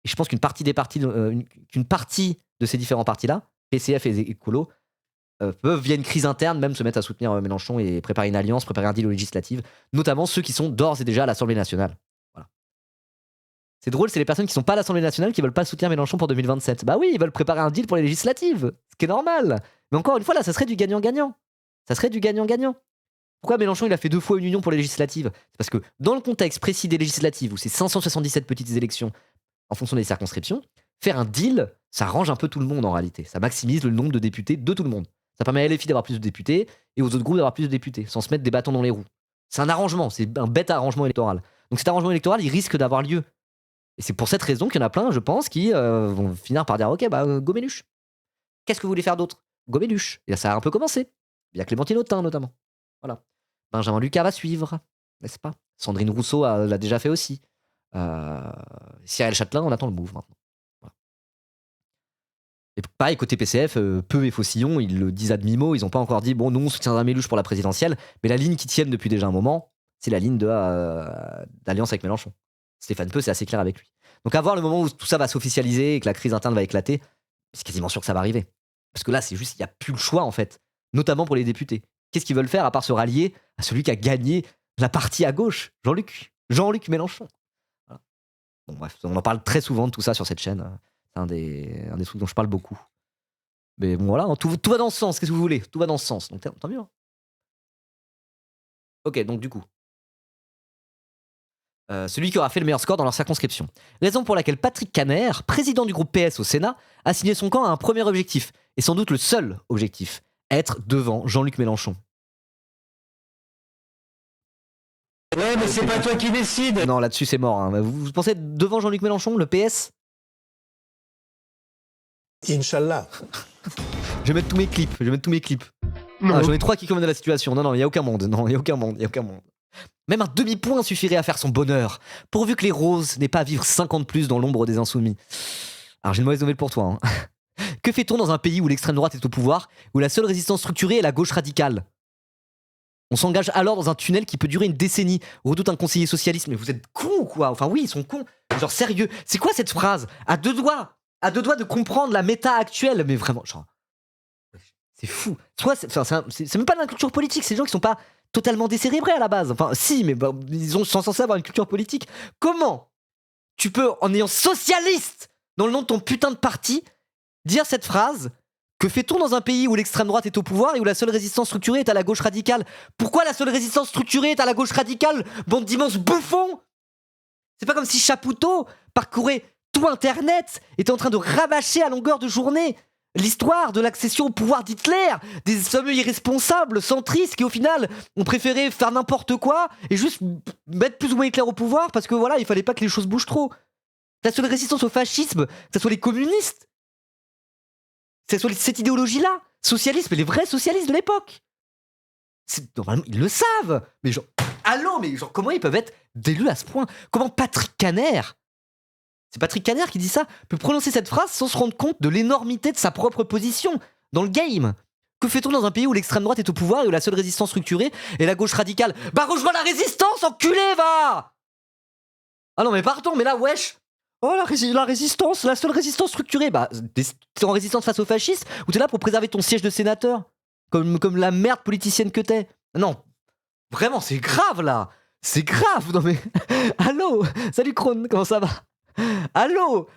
Et je pense qu'une partie de ces différents partis-là, PCF et écolo, peuvent, via une crise interne, même se mettre à soutenir Mélenchon et préparer une alliance, préparer un deal aux législatives, notamment ceux qui sont d'ores et déjà à l'Assemblée nationale. Voilà. C'est drôle, c'est les personnes qui sont pas à l'Assemblée nationale qui veulent pas soutenir Mélenchon pour 2027. Bah oui, ils veulent préparer un deal pour les législatives, ce qui est normal. Mais encore une fois, là, ça serait du gagnant-gagnant. Ça serait du gagnant-gagnant. Pourquoi Mélenchon il a fait 2 fois une union pour les législatives? C'est parce que dans le contexte précis des législatives, où c'est 577 petites élections en fonction des circonscriptions, faire un deal, ça arrange un peu tout le monde en réalité. Ça maximise le nombre de députés de tout le monde. Ça permet à LFI d'avoir plus de députés et aux autres groupes d'avoir plus de députés, sans se mettre des bâtons dans les roues. C'est un arrangement, c'est un bête arrangement électoral. Donc cet arrangement électoral, il risque d'avoir lieu. Et c'est pour cette raison qu'il y en a plein, je pense, qui vont finir par dire ok, bah go Méluche. Qu'est-ce que vous voulez faire d'autre? Go Méluche. Et ça a un peu commencé. Il y a Clémentine Autain notamment. Voilà. Benjamin Lucas va suivre, n'est-ce pas? Sandrine Rousseau l'a déjà fait aussi. Cyrielle Châtelain, on attend le move maintenant. Voilà. Et pareil, côté PCF, Peu et Fossillon, ils le disent à demi-mot, ils n'ont pas encore dit bon, nous on soutiendra Méluche pour la présidentielle, mais la ligne qui tiennent depuis déjà un moment, c'est la ligne d'alliance avec Mélenchon. Stéphane Peu, c'est assez clair avec lui. Donc à voir le moment où tout ça va s'officialiser et que la crise interne va éclater, c'est quasiment sûr que ça va arriver. Parce que là, c'est juste, il n'y a plus le choix en fait, notamment pour les députés. Qu'est-ce qu'ils veulent faire à part se rallier à celui qui a gagné la partie à gauche, Jean-Luc Mélenchon. Voilà. Bon bref, on en parle très souvent de tout ça sur cette chaîne. C'est un des trucs dont je parle beaucoup. Mais bon voilà, tout va dans ce sens, qu'est-ce que vous voulez? Tout va dans ce sens, donc tant mieux. Hein. Ok, donc du coup. Celui qui aura fait le meilleur score dans leur circonscription. Raison pour laquelle Patrick Kanner, président du groupe PS au Sénat, a signé son camp à un premier objectif, et sans doute le seul objectif, être devant Jean-Luc Mélenchon. Ouais, mais c'est pas toi qui décide. Non, là-dessus c'est mort. Hein. Vous pensez être devant Jean-Luc Mélenchon, le PS? Inch'Allah. Je vais mettre tous mes clips. Ah, j'en ai 3 qui commandent la situation. Non, il n'y a aucun monde. Même un demi-point suffirait à faire son bonheur, pourvu que les roses n'aient pas à vivre 50 plus dans l'ombre des insoumis. Alors j'ai une mauvaise nouvelle pour toi. Hein. Que fait-on dans un pays où l'extrême droite est au pouvoir, où la seule résistance structurée est la gauche radicale? On s'engage alors dans un tunnel qui peut durer une décennie, redoute un conseiller socialiste. Mais vous êtes cons ou quoi? Enfin oui, ils sont cons. Genre sérieux, c'est quoi cette phrase? À deux doigts de comprendre la méta actuelle. Mais vraiment, genre... C'est fou. Soit c'est même pas de la culture politique, c'est des gens qui sont pas totalement décérébrés à la base. Enfin, si, mais bah, ils sont censés avoir une culture politique. Comment tu peux, en ayant socialiste dans le nom de ton putain de parti, dire cette phrase? Que fait-on dans un pays où l'extrême droite est au pouvoir et où la seule résistance structurée est à la gauche radicale? Pourquoi la seule résistance structurée est à la gauche radicale, bande d'immenses bouffons? C'est pas comme si Chapoutot parcourait tout Internet, était en train de rabâcher à longueur de journée l'histoire de l'accession au pouvoir d'Hitler, des fameux irresponsables centristes qui au final ont préféré faire n'importe quoi et juste mettre plus ou moins Hitler au pouvoir parce que voilà, il fallait pas que les choses bougent trop. La seule résistance au fascisme, que ce soit les communistes, que ce soit cette idéologie-là, socialisme, et les vrais socialistes de l'époque. Normalement, ils le savent. Mais genre, allô, mais genre, comment ils peuvent être d'élus à ce point? Comment Patrick Kanner, c'est Patrick Kanner qui dit ça, peut prononcer cette phrase sans se rendre compte de l'énormité de sa propre position dans le game? Que fait-on dans un pays où l'extrême droite est au pouvoir et où la seule résistance structurée est la gauche radicale? Bah rejoins la résistance, enculé, va! Ah non mais pardon, mais là, wesh. Oh la résistance, la seule résistance structurée. Bah t'es en résistance face aux fascistes ou t'es là pour préserver ton siège de sénateur? Comme la merde politicienne que t'es. Non, vraiment, c'est grave là. C'est grave, non mais... Allô? Salut Krone, comment ça va? Allô?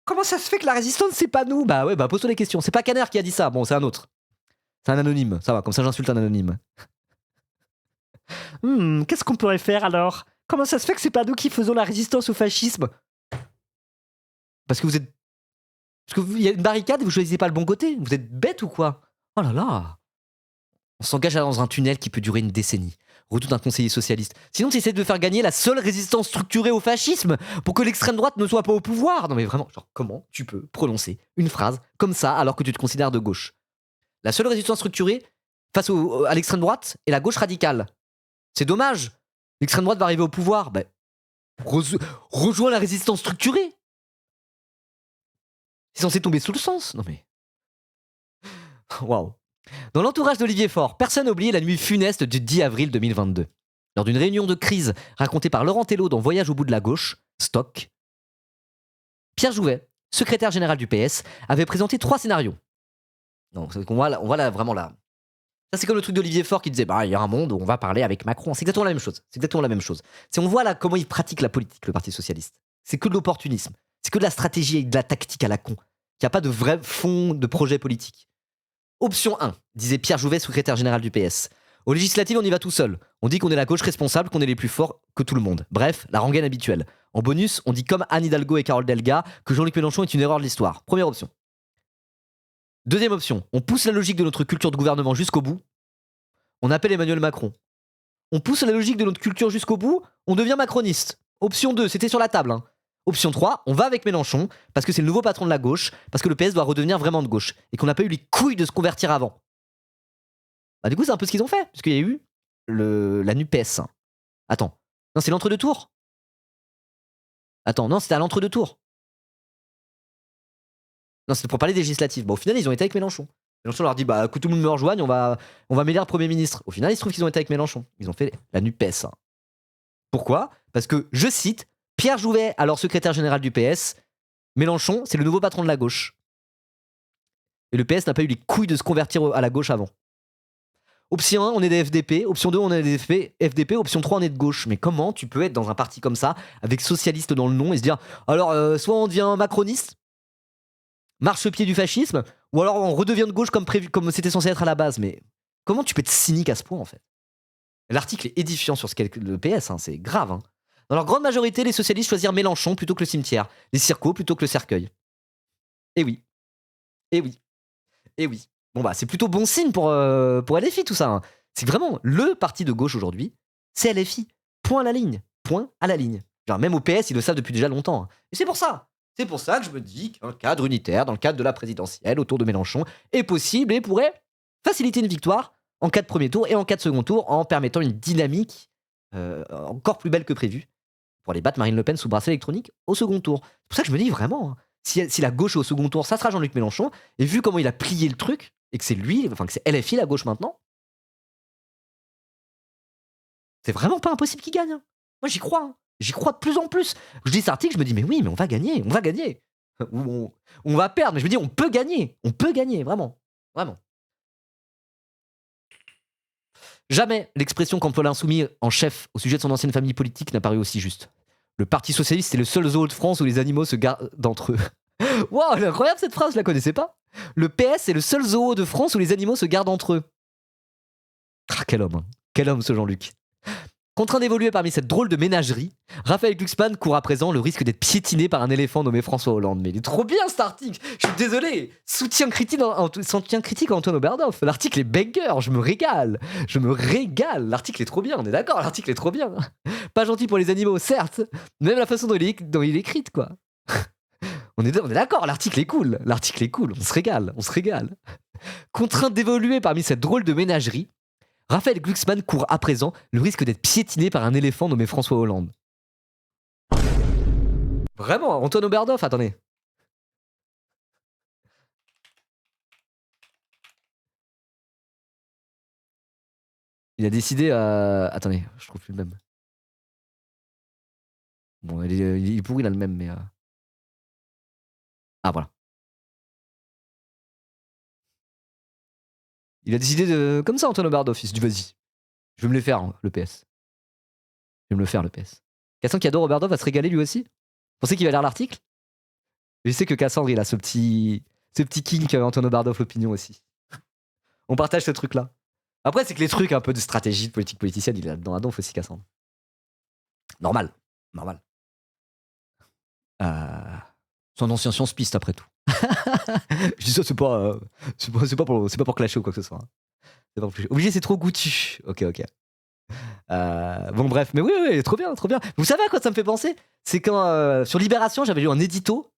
Comment ça se fait que la résistance, c'est pas nous? Bah ouais, bah pose-toi les questions. C'est pas Kanner qui a dit ça, bon, c'est un autre. C'est un anonyme, ça va, comme ça j'insulte un anonyme. Qu'est-ce qu'on pourrait faire alors? Comment ça se fait que c'est pas nous qui faisons la résistance au fascisme? Parce que vous êtes... Parce qu'il y a une barricade et vous choisissez pas le bon côté. Vous êtes bête ou quoi? Oh là là. On s'engage dans un tunnel qui peut durer une décennie. Retour d'un conseiller socialiste. Sinon, tu essaies de faire gagner la seule résistance structurée au fascisme pour que l'extrême droite ne soit pas au pouvoir. Non mais vraiment, genre, comment tu peux prononcer une phrase comme ça alors que tu te considères de gauche? La seule résistance structurée face à l'extrême droite est la gauche radicale. C'est dommage. L'extrême droite va arriver au pouvoir. Ben, rejoins la résistance structurée. C'est censé tomber sous le sens. Non mais... Waouh. Dans l'entourage d'Olivier Faure, personne n'a oublié la nuit funeste du 10 avril 2022. Lors d'une réunion de crise racontée par Laurent Tello dans Voyage au bout de la gauche, Stock, Pierre Jouvet, secrétaire général du PS, avait présenté 3 scénarios. Donc, on voit là, vraiment là. Ça, c'est comme le truc d'Olivier Faure qui disait bah, il y a un monde où on va parler avec Macron. C'est exactement la même chose. C'est exactement la même chose. On voit là comment il pratique la politique, le Parti Socialiste. C'est que de l'opportunisme. C'est que de la stratégie et de la tactique à la con. Il n'y a pas de vrai fond de projet politique. Option 1, disait Pierre Jouvet, secrétaire général du PS. Aux législatives, on y va tout seul. On dit qu'on est la gauche responsable, qu'on est les plus forts que tout le monde. Bref, la rengaine habituelle. En bonus, on dit comme Anne Hidalgo et Carole Delga que Jean-Luc Mélenchon est une erreur de l'histoire. Première option. Deuxième option, on pousse la logique de notre culture de gouvernement jusqu'au bout. On appelle Emmanuel Macron. On pousse la logique de notre culture jusqu'au bout, on devient macroniste. Option 2, c'était sur la table. Option 3, on va avec Mélenchon, parce que c'est le nouveau patron de la gauche, parce que le PS doit redevenir vraiment de gauche, et qu'on n'a pas eu les couilles de se convertir avant. Bah du coup, c'est un peu ce qu'ils ont fait, parce qu'il y a eu la NUPES. Attends, non, c'est l'entre-deux tours. Attends, non, c'était à l'entre-deux tours. Non, c'était pour parler des législatives. Bon, au final, ils ont été avec Mélenchon. Mélenchon leur dit, bah, que tout le monde me rejoigne, on va m'élire Premier ministre. Au final, il se trouve qu'ils ont été avec Mélenchon. Ils ont fait la NUPES. Pourquoi? Parce que, je cite, Pierre Jouvet, alors secrétaire général du PS, Mélenchon, c'est le nouveau patron de la gauche. Et le PS n'a pas eu les couilles de se convertir à la gauche avant. Option 1, on est des FDP. Option 2, on est des FDP. Option 3, on est de gauche. Mais comment tu peux être dans un parti comme ça, avec socialiste dans le nom, et se dire, alors, soit on devient macroniste, marche-pied du fascisme, ou alors on redevient de gauche comme prévu, comme c'était censé être à la base. Mais comment tu peux être cynique à ce point, en fait? L'article est édifiant sur ce qu'est le PS, c'est grave. Dans leur grande majorité, les socialistes choisirent Mélenchon plutôt que le cimetière, les circos plutôt que le cercueil. Eh oui. Eh oui. Eh oui. Bon bah c'est plutôt bon signe pour LFI tout ça. C'est vraiment le parti de gauche aujourd'hui, c'est LFI. Point à la ligne. Point à la ligne. Genre même au PS, ils le savent depuis déjà longtemps. Et c'est pour ça. C'est pour ça que je me dis qu'un cadre unitaire, dans le cadre de la présidentielle, autour de Mélenchon, est possible et pourrait faciliter une victoire en cas de premier tour et en cas de second tour en permettant une dynamique encore plus belle que prévu pour aller battre Marine Le Pen sous bracelet électronique au second tour. C'est pour ça que je me dis vraiment, si la gauche est au second tour, ça sera Jean-Luc Mélenchon, et vu comment il a plié le truc, et que c'est lui, enfin que c'est LFI la gauche maintenant, c'est vraiment pas impossible qu'il gagne. Moi j'y crois, j'y crois de plus en plus. Je lis cet article, je me dis mais oui, mais on va gagner. Ou on va perdre, mais je me dis on peut gagner, vraiment. Jamais l'expression qu'emploie l'insoumis en chef au sujet de son ancienne famille politique n'a paru aussi juste. Le Parti Socialiste est le seul zoo de France où les animaux se gardent d'entre eux. Waouh, elle est incroyable cette phrase, je la connaissais pas. Le PS est le seul zoo de France où les animaux se gardent entre eux. Ah, quel homme ce Jean-Luc. Contraint d'évoluer parmi cette drôle de ménagerie, Raphaël Glucksmann court à présent le risque d'être piétiné par un éléphant nommé François Hollande. Mais il est trop bien cet article. Je suis désolé. Soutien critique à Antoine Oberdorf. L'article est banger. Je me régale. L'article est trop bien. On est d'accord. L'article est trop bien. Pas gentil pour les animaux, certes. Même la façon dont il est écrite, quoi. On est d'accord. L'article est cool. On se régale. Contraint d'évoluer parmi cette drôle de ménagerie, Raphaël Glucksmann court à présent le risque d'être piétiné par un éléphant nommé François Hollande. Vraiment, Antoine Oberdorf, attendez. Il a décidé à... Attendez, je trouve plus le même. Bon, il est pourri, il a le même, mais... Ah, voilà. Il a décidé de... Comme ça, Antoine Oberdorf, il se dit, vas-y. Je vais me les faire, le PS. Cassandre qui adore Oberdorf va se régaler lui aussi. Vous pensez qu'il va lire l'article? Je sais que Cassandre, il a ce petit kink Antoine Oberdorf l'opinion aussi. On partage ce truc-là. Après, c'est que les trucs un peu de stratégie de politique politicienne, il est là-dedans à donf aussi, Cassandre. Normal. C'est un ancien science piste après tout. Je dis ça, c'est pas pour clasher ou quoi que ce soit. Hein. C'est pas pour clasher. Obligé, c'est trop goûtu. Ok. Bon, bref, mais oui, trop bien. Vous savez à quoi ça me fait penser? C'est quand sur Libération, j'avais lu un édito.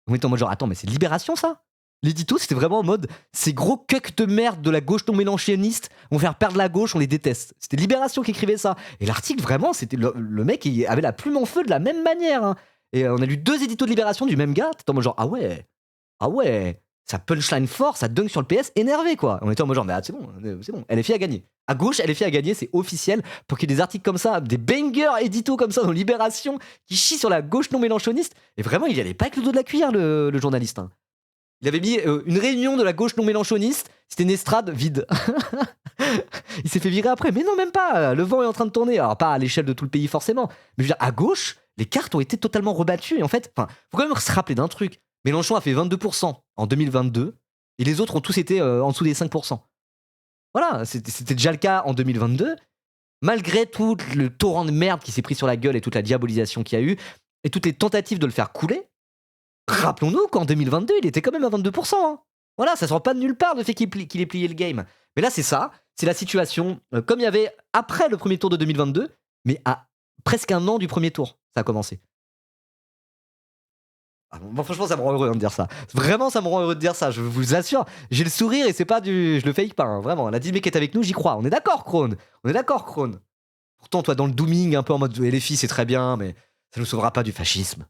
On était en mode genre, attends, mais c'est Libération ça? L'édito, c'était vraiment en mode ces gros cucks de merde de la gauche non mélanchoniste vont faire perdre la gauche, on les déteste. C'était Libération qui écrivait ça. Et l'article, vraiment, c'était le mec qui avait la plume en feu de la même manière. Hein. Et on a lu 2 éditos de Libération du même gars. T'étais en mode genre, ah ouais, ça punchline fort, ça dunk sur le PS, énervé quoi. On était en mode genre, mais c'est bon, LFI a gagné. À gauche, LFI a gagné, c'est officiel. Pour qu'il y ait des articles comme ça, des bangers éditos comme ça dans Libération, qui chient sur la gauche non mélanchoniste. Et vraiment, il y allait pas avec le dos de la cuillère, le journaliste. Hein. Il avait mis une réunion de la gauche non mélanchoniste, c'était une estrade vide. Il s'est fait virer après, mais non, même pas. Le vent est en train de tourner. Alors, pas à l'échelle de tout le pays forcément, mais je veux dire, à gauche, les cartes ont été totalement rebattues. Et en fait, faut quand même se rappeler d'un truc. Mélenchon a fait 22% en 2022 et les autres ont tous été en dessous des 5%. Voilà, c'était déjà le cas en 2022. Malgré tout le torrent de merde qui s'est pris sur la gueule et toute la diabolisation qu'il y a eu et toutes les tentatives de le faire couler, rappelons-nous qu'en 2022, il était quand même à 22%. Hein. Voilà, ça sort pas de nulle part le fait qu'il ait plié le game. Mais là, c'est ça, c'est la situation comme il y avait après le premier tour de 2022, mais à presque un an du premier tour, ça a commencé. Ah, bon, franchement, ça me rend heureux de dire ça. Vraiment, ça me rend heureux de dire ça, je vous assure. J'ai le sourire et c'est pas je le fake pas, hein, vraiment. La mec est avec nous, j'y crois. On est d'accord, Krone. Pourtant, toi, dans le dooming, un peu en mode LFI, c'est très bien, mais ça nous sauvera pas du fascisme.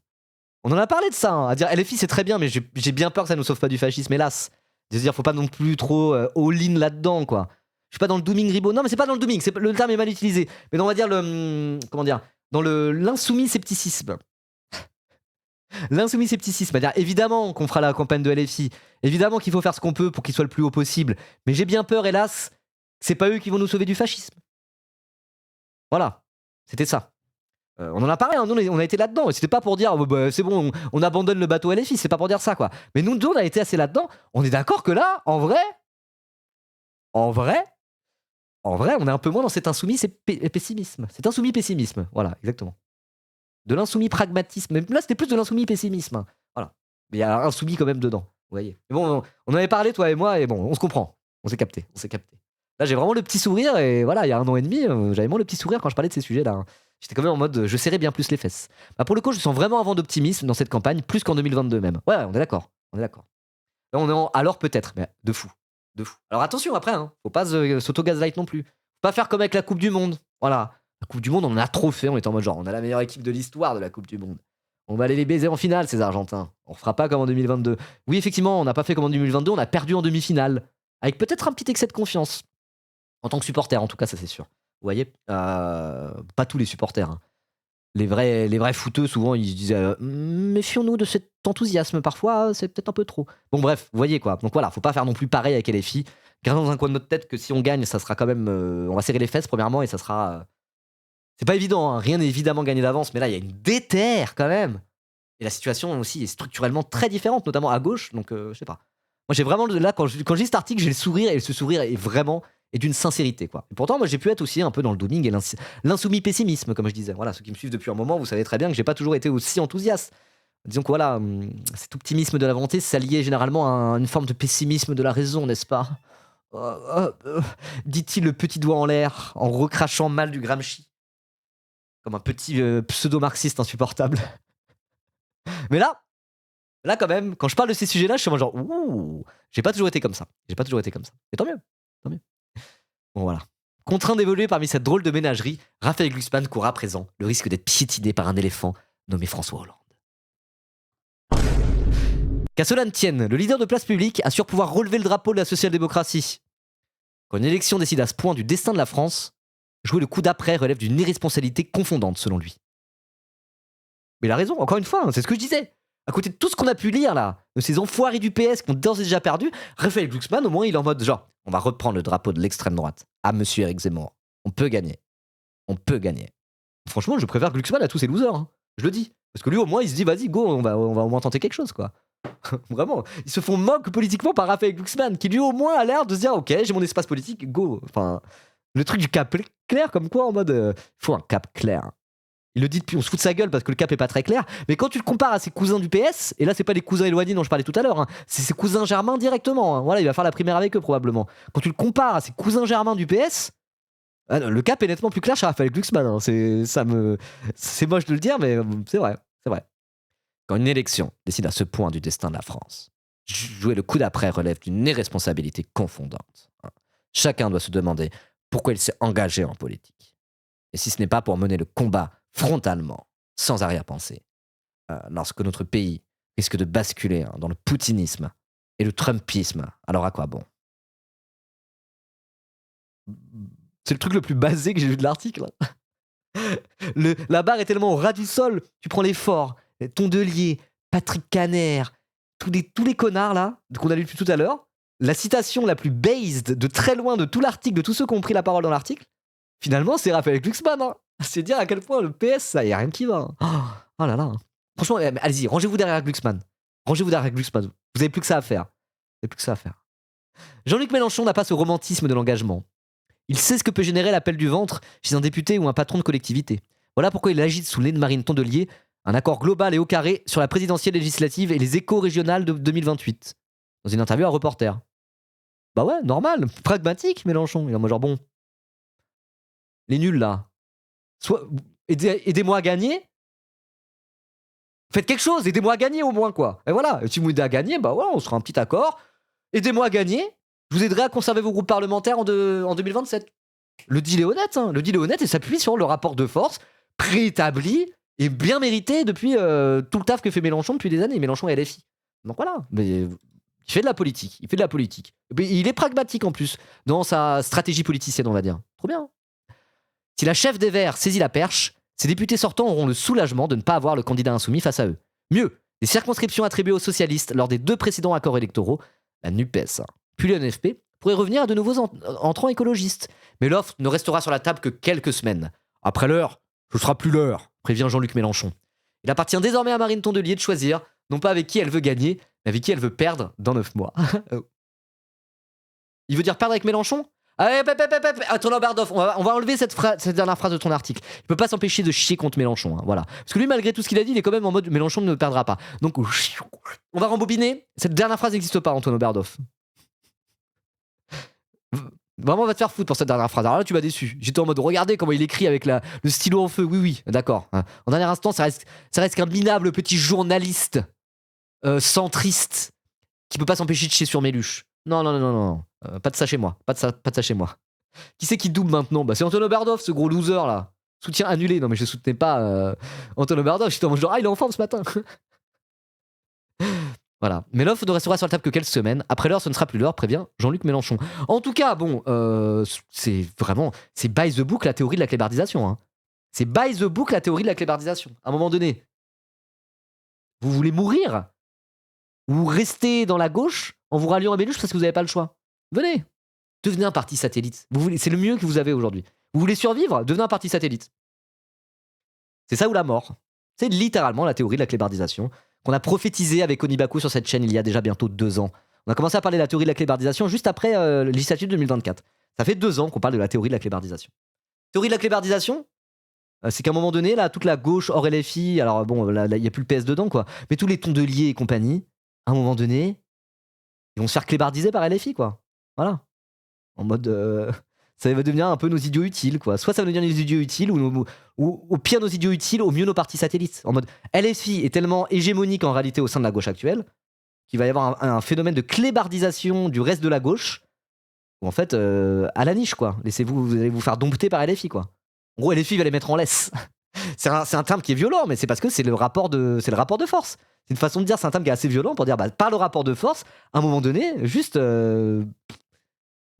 On en a parlé de ça, hein, à dire LFI, c'est très bien, mais j'ai bien peur que ça nous sauve pas du fascisme, hélas. C'est-à-dire, faut pas non plus trop all-in là-dedans, quoi. Je suis pas dans le dooming ribot. Non, mais c'est pas dans le dooming, le terme est mal utilisé. Mais on va dire dans l'insoumis scepticisme. L'insoumis scepticisme, c'est-à-dire évidemment qu'on fera la campagne de LFI, évidemment qu'il faut faire ce qu'on peut pour qu'il soit le plus haut possible, mais j'ai bien peur, hélas, que c'est pas eux qui vont nous sauver du fascisme. Voilà, c'était ça. On en a parlé, hein, nous on a été là-dedans, et c'était pas pour dire c'est bon, on abandonne le bateau LFI, c'est pas pour dire ça quoi. Mais nous on a été assez là-dedans, on est d'accord que là, en vrai, on est un peu moins dans cet insoumis pessimisme. Cet insoumis pessimisme, voilà, exactement. De l'insoumis pragmatisme. Mais là, c'était plus de l'insoumis pessimisme. Hein. Voilà. Mais il y a un insoumis quand même dedans. Vous voyez. Mais bon, on en avait parlé, toi et moi, et bon, on se comprend. On s'est capté. Là, j'ai vraiment le petit sourire, et voilà, il y a 1 an et demi, j'avais vraiment le petit sourire quand je parlais de ces sujets-là. Hein. J'étais quand même en mode, je serrais bien plus les fesses. Bah, pour le coup, je sens vraiment un vent d'optimisme dans cette campagne, plus qu'en 2022 même. Ouais, on est d'accord. Là, on est alors peut-être, mais de fou. Alors attention après, hein, faut pas s'auto-gaslight non plus. Faut pas faire comme avec la Coupe du Monde. Voilà. La Coupe du Monde, on en a trop fait, on est en mode genre, on a la meilleure équipe de l'histoire de la Coupe du Monde. On va aller les baiser en finale, ces Argentins. On refera pas comme en 2022. Oui, effectivement, on n'a pas fait comme en 2022, on a perdu en demi-finale. Avec peut-être un petit excès de confiance. En tant que supporter, en tout cas, ça c'est sûr. Vous voyez pas tous les supporters. Hein. Les vrais footeux, souvent, ils se disaient méfions-nous de cet enthousiasme, parfois, c'est peut-être un peu trop. Bon, bref, vous voyez quoi. Donc voilà, faut pas faire non plus pareil avec LFI. Gardons dans un coin de notre tête que si on gagne, ça sera quand même. On va serrer les fesses, premièrement, et ça sera. C'est pas évident, hein. Rien n'est évidemment gagné d'avance, mais là, il y a une déterre quand même. Et la situation aussi est structurellement très différente, notamment à gauche, donc je sais pas. Moi, j'ai vraiment, là, quand je lis cet article, j'ai le sourire, et ce sourire est vraiment d'une sincérité, quoi. Et pourtant, moi, j'ai pu être aussi un peu dans le dooming et l'insoumis pessimisme, comme je disais. Voilà, ceux qui me suivent depuis un moment, vous savez très bien que j'ai pas toujours été aussi enthousiaste. Disons que voilà, cet optimisme de la volonté s'alliait généralement à une forme de pessimisme de la raison, n'est-ce pas? Dit-il le petit doigt en l'air, en recrachant mal du Gramsci. Comme un petit pseudo-marxiste insupportable. Mais là, quand même, quand je parle de ces sujets-là, je suis genre, ouh, j'ai pas toujours été comme ça. Et tant mieux. Bon, voilà. Contraint d'évoluer parmi cette drôle de ménagerie, Raphaël Glucksmann court à présent le risque d'être piétiné par un éléphant nommé François Hollande. Qu'à cela ne tienne, le leader de Place Publique assure pouvoir relever le drapeau de la social-démocratie. Quand une élection décide à ce point du destin de la France, jouer le coup d'après relève d'une irresponsabilité confondante, selon lui. Mais il a raison, encore une fois, hein, c'est ce que je disais. À côté de tout ce qu'on a pu lire là, de ces enfoirés du PS qui ont d'ores et déjà perdu, Raphaël Glucksmann, au moins, il est en mode genre, on va reprendre le drapeau de l'extrême droite. Ah, monsieur Éric Zemmour, on peut gagner. Franchement, je préfère Glucksmann à tous ces losers. Hein. Je le dis. Parce que lui, au moins, il se dit, vas-y, go, on va au moins tenter quelque chose, quoi. Vraiment. Ils se font moque politiquement par Raphaël Glucksmann, qui lui, au moins, a l'air de se dire, ok, j'ai mon espace politique, go. Enfin, le truc du cap clair, comme quoi, en mode, faut un cap clair. Il le dit depuis, on se fout de sa gueule parce que le cap est pas très clair. Mais quand tu le compares à ses cousins du PS, et là, c'est pas les cousins éloignés dont je parlais tout à l'heure, hein, c'est ses cousins germains directement. Hein. Voilà, il va faire la primaire avec eux, probablement. Quand tu le compares à ses cousins germains du PS, ah non, le cap est nettement plus clair chez Raphaël Glucksmann. Hein. C'est moche de le dire, mais c'est vrai. C'est vrai. Quand une élection décide à ce point du destin de la France, jouer le coup d'après relève d'une irresponsabilité confondante. Hein. Chacun doit se demander pourquoi il s'est engagé en politique. Et si ce n'est pas pour mener le combat frontalement, sans arrière-pensée, lorsque notre pays risque de basculer dans le poutinisme et le trumpisme, alors à quoi bon? C'est le truc le plus basé que j'ai vu de l'article. La barre est tellement au ras du sol, tu prends les forts, Tondelier, Patrick Caner, tous les connards là, qu'on a lu depuis tout à l'heure, la citation la plus based de très loin de tout l'article, de tous ceux qui ont pris la parole dans l'article, finalement c'est Raphaël Glucksmann. Hein. C'est dire à quel point le PS, ça y a rien qui va. Hein. Oh là là. Franchement, allez-y, rangez-vous derrière Glucksmann. Rangez-vous derrière Glucksmann. Vous avez plus que ça à faire. Vous avez plus que ça à faire. Jean-Luc Mélenchon n'a pas ce romantisme de l'engagement. Il sait ce que peut générer l'appel du ventre chez un député ou un patron de collectivité. Voilà pourquoi il agite sous le nez de Marine Tondelier un accord global et au carré sur la présidentielle législative et les échos régionales de 2028. Dans une interview à Reporter. Bah ouais, normal, pragmatique Mélenchon. Il est en mode genre bon, les nuls là, aidez-moi à gagner. Faites quelque chose, aidez-moi à gagner au moins quoi. Et voilà, si vous m'aidez à gagner, bah voilà, on sera un petit accord. Aidez-moi à gagner, je vous aiderai à conserver vos groupes parlementaires en 2027. Le deal est honnête, hein. Le deal est honnête et s'appuie sur le rapport de force préétabli et bien mérité depuis tout le taf que fait Mélenchon depuis des années. Mélenchon et LFI. Donc voilà, mais il fait de la politique. Il fait de la politique. Et il est pragmatique en plus dans sa stratégie politicienne, on va dire. Trop bien. Si la chef des Verts saisit la perche, ces députés sortants auront le soulagement de ne pas avoir le candidat insoumis face à eux. Mieux, les circonscriptions attribuées aux socialistes lors des 2 précédents accords électoraux, la NUPES, puis le NFP, pourraient revenir à de nouveaux entrants écologistes. Mais l'offre ne restera sur la table que quelques semaines. Après l'heure, ce sera plus l'heure, prévient Jean-Luc Mélenchon. Il appartient désormais à Marine Tondelier de choisir, non pas avec qui elle veut gagner, mais avec qui elle veut perdre dans 9 mois. Il veut dire perdre avec Mélenchon? Attends, Bardov, on va enlever cette dernière phrase de ton article. Il peut pas s'empêcher de chier contre Mélenchon. Hein, voilà. Parce que lui, malgré tout ce qu'il a dit, il est quand même en mode Mélenchon ne perdra pas. Donc, on va rembobiner. Cette dernière phrase n'existe pas, Antoine Bardov. Vraiment, on va te faire foutre pour cette dernière phrase. Alors là, tu m'as déçu. J'étais en mode, regardez comment il écrit avec le stylo en feu. Oui, d'accord. Hein. En dernier instant, ça reste qu'un minable petit journaliste centriste qui peut pas s'empêcher de chier sur Méluche. Non. Pas de ça chez moi. Pas de ça chez moi. Qui c'est qui double maintenant? Bah, c'est Antoine Bardov, ce gros loser là. Soutien annulé. Non, mais je soutenais pas Antoine Bardov. J'étais en mode genre, il est en forme ce matin. Voilà. Mais l'offre ne restera sur la table que quelques semaines. Après l'heure, ce ne sera plus l'heure, prévient Jean-Luc Mélenchon. En tout cas, bon, c'est by the book la théorie de la clébardisation. Hein. C'est by the book la théorie de la clébardisation. À un moment donné, vous voulez mourir? Ou rester dans la gauche en vous ralliant à Méluche parce que vous n'avez pas le choix? Venez, devenez un parti satellite. C'est le mieux que vous avez aujourd'hui. Vous voulez survivre? Devenez un parti satellite. C'est ça ou la mort. C'est littéralement la théorie de la clébardisation qu'on a prophétisé avec Onibaku sur cette chaîne il y a déjà bientôt 2 ans. On a commencé à parler de la théorie de la clébardisation juste après le législative 2024. Ça fait 2 ans qu'on parle de la théorie de la clébardisation. Théorie de la clébardisation, c'est qu'à un moment donné, là, toute la gauche hors LFI, alors bon, là, il n'y a plus le PS dedans, quoi, mais tous les Tondelier et compagnie, à un moment donné, ils vont se faire clébardiser par LFI, quoi. Voilà. En mode... ça va devenir un peu nos idiots utiles, quoi. Soit ça va devenir nos idiots utiles, ou au pire nos idiots utiles, au mieux nos partis satellites. En mode, LFI est tellement hégémonique en réalité au sein de la gauche actuelle, qu'il va y avoir un phénomène de clébardisation du reste de la gauche, où en fait, à la niche, quoi. Vous allez vous faire dompter par LFI, quoi. En gros, LFI va les mettre en laisse. c'est un terme qui est violent, mais c'est parce que c'est le rapport de force. C'est une façon de dire, c'est un terme qui est assez violent pour dire, bah, par le rapport de force, à un moment donné, juste... vous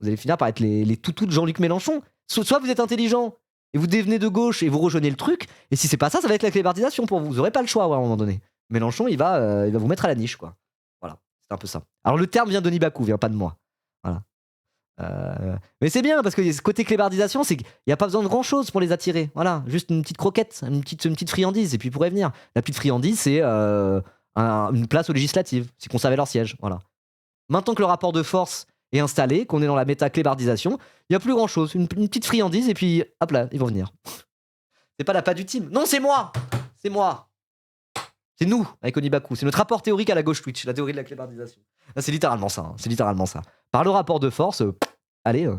allez finir par être les toutous de Jean-Luc Mélenchon. Soit vous êtes intelligent et vous devenez de gauche et vous rejoignez le truc, et si c'est pas ça, ça va être la clébardisation pour vous. Vous aurez pas le choix, ouais, à un moment donné. Mélenchon, il va vous mettre à la niche, quoi. Voilà, c'est un peu ça. Alors le terme vient de Nibakou, vient pas de moi. Voilà. Mais c'est bien parce que ce côté clébardisation, c'est qu'il n'y a pas besoin de grand chose pour les attirer. Voilà, juste une petite croquette, une petite friandise, et puis ils pourraient venir. La petite friandise, c'est une place aux législatives, c'est conserver leur siège. Voilà. Maintenant que le rapport de force est installé, qu'on est dans la méta clébardisation, il n'y a plus grand chose. Une petite friandise, et puis hop là, ils vont venir. C'est pas la patte du team. Non, c'est moi. C'est moi. C'est nous, avec Onibaku. C'est notre rapport théorique à la gauche Twitch, la théorie de la clébardisation. Là, c'est littéralement ça. C'est littéralement ça. Par le rapport de force, allez,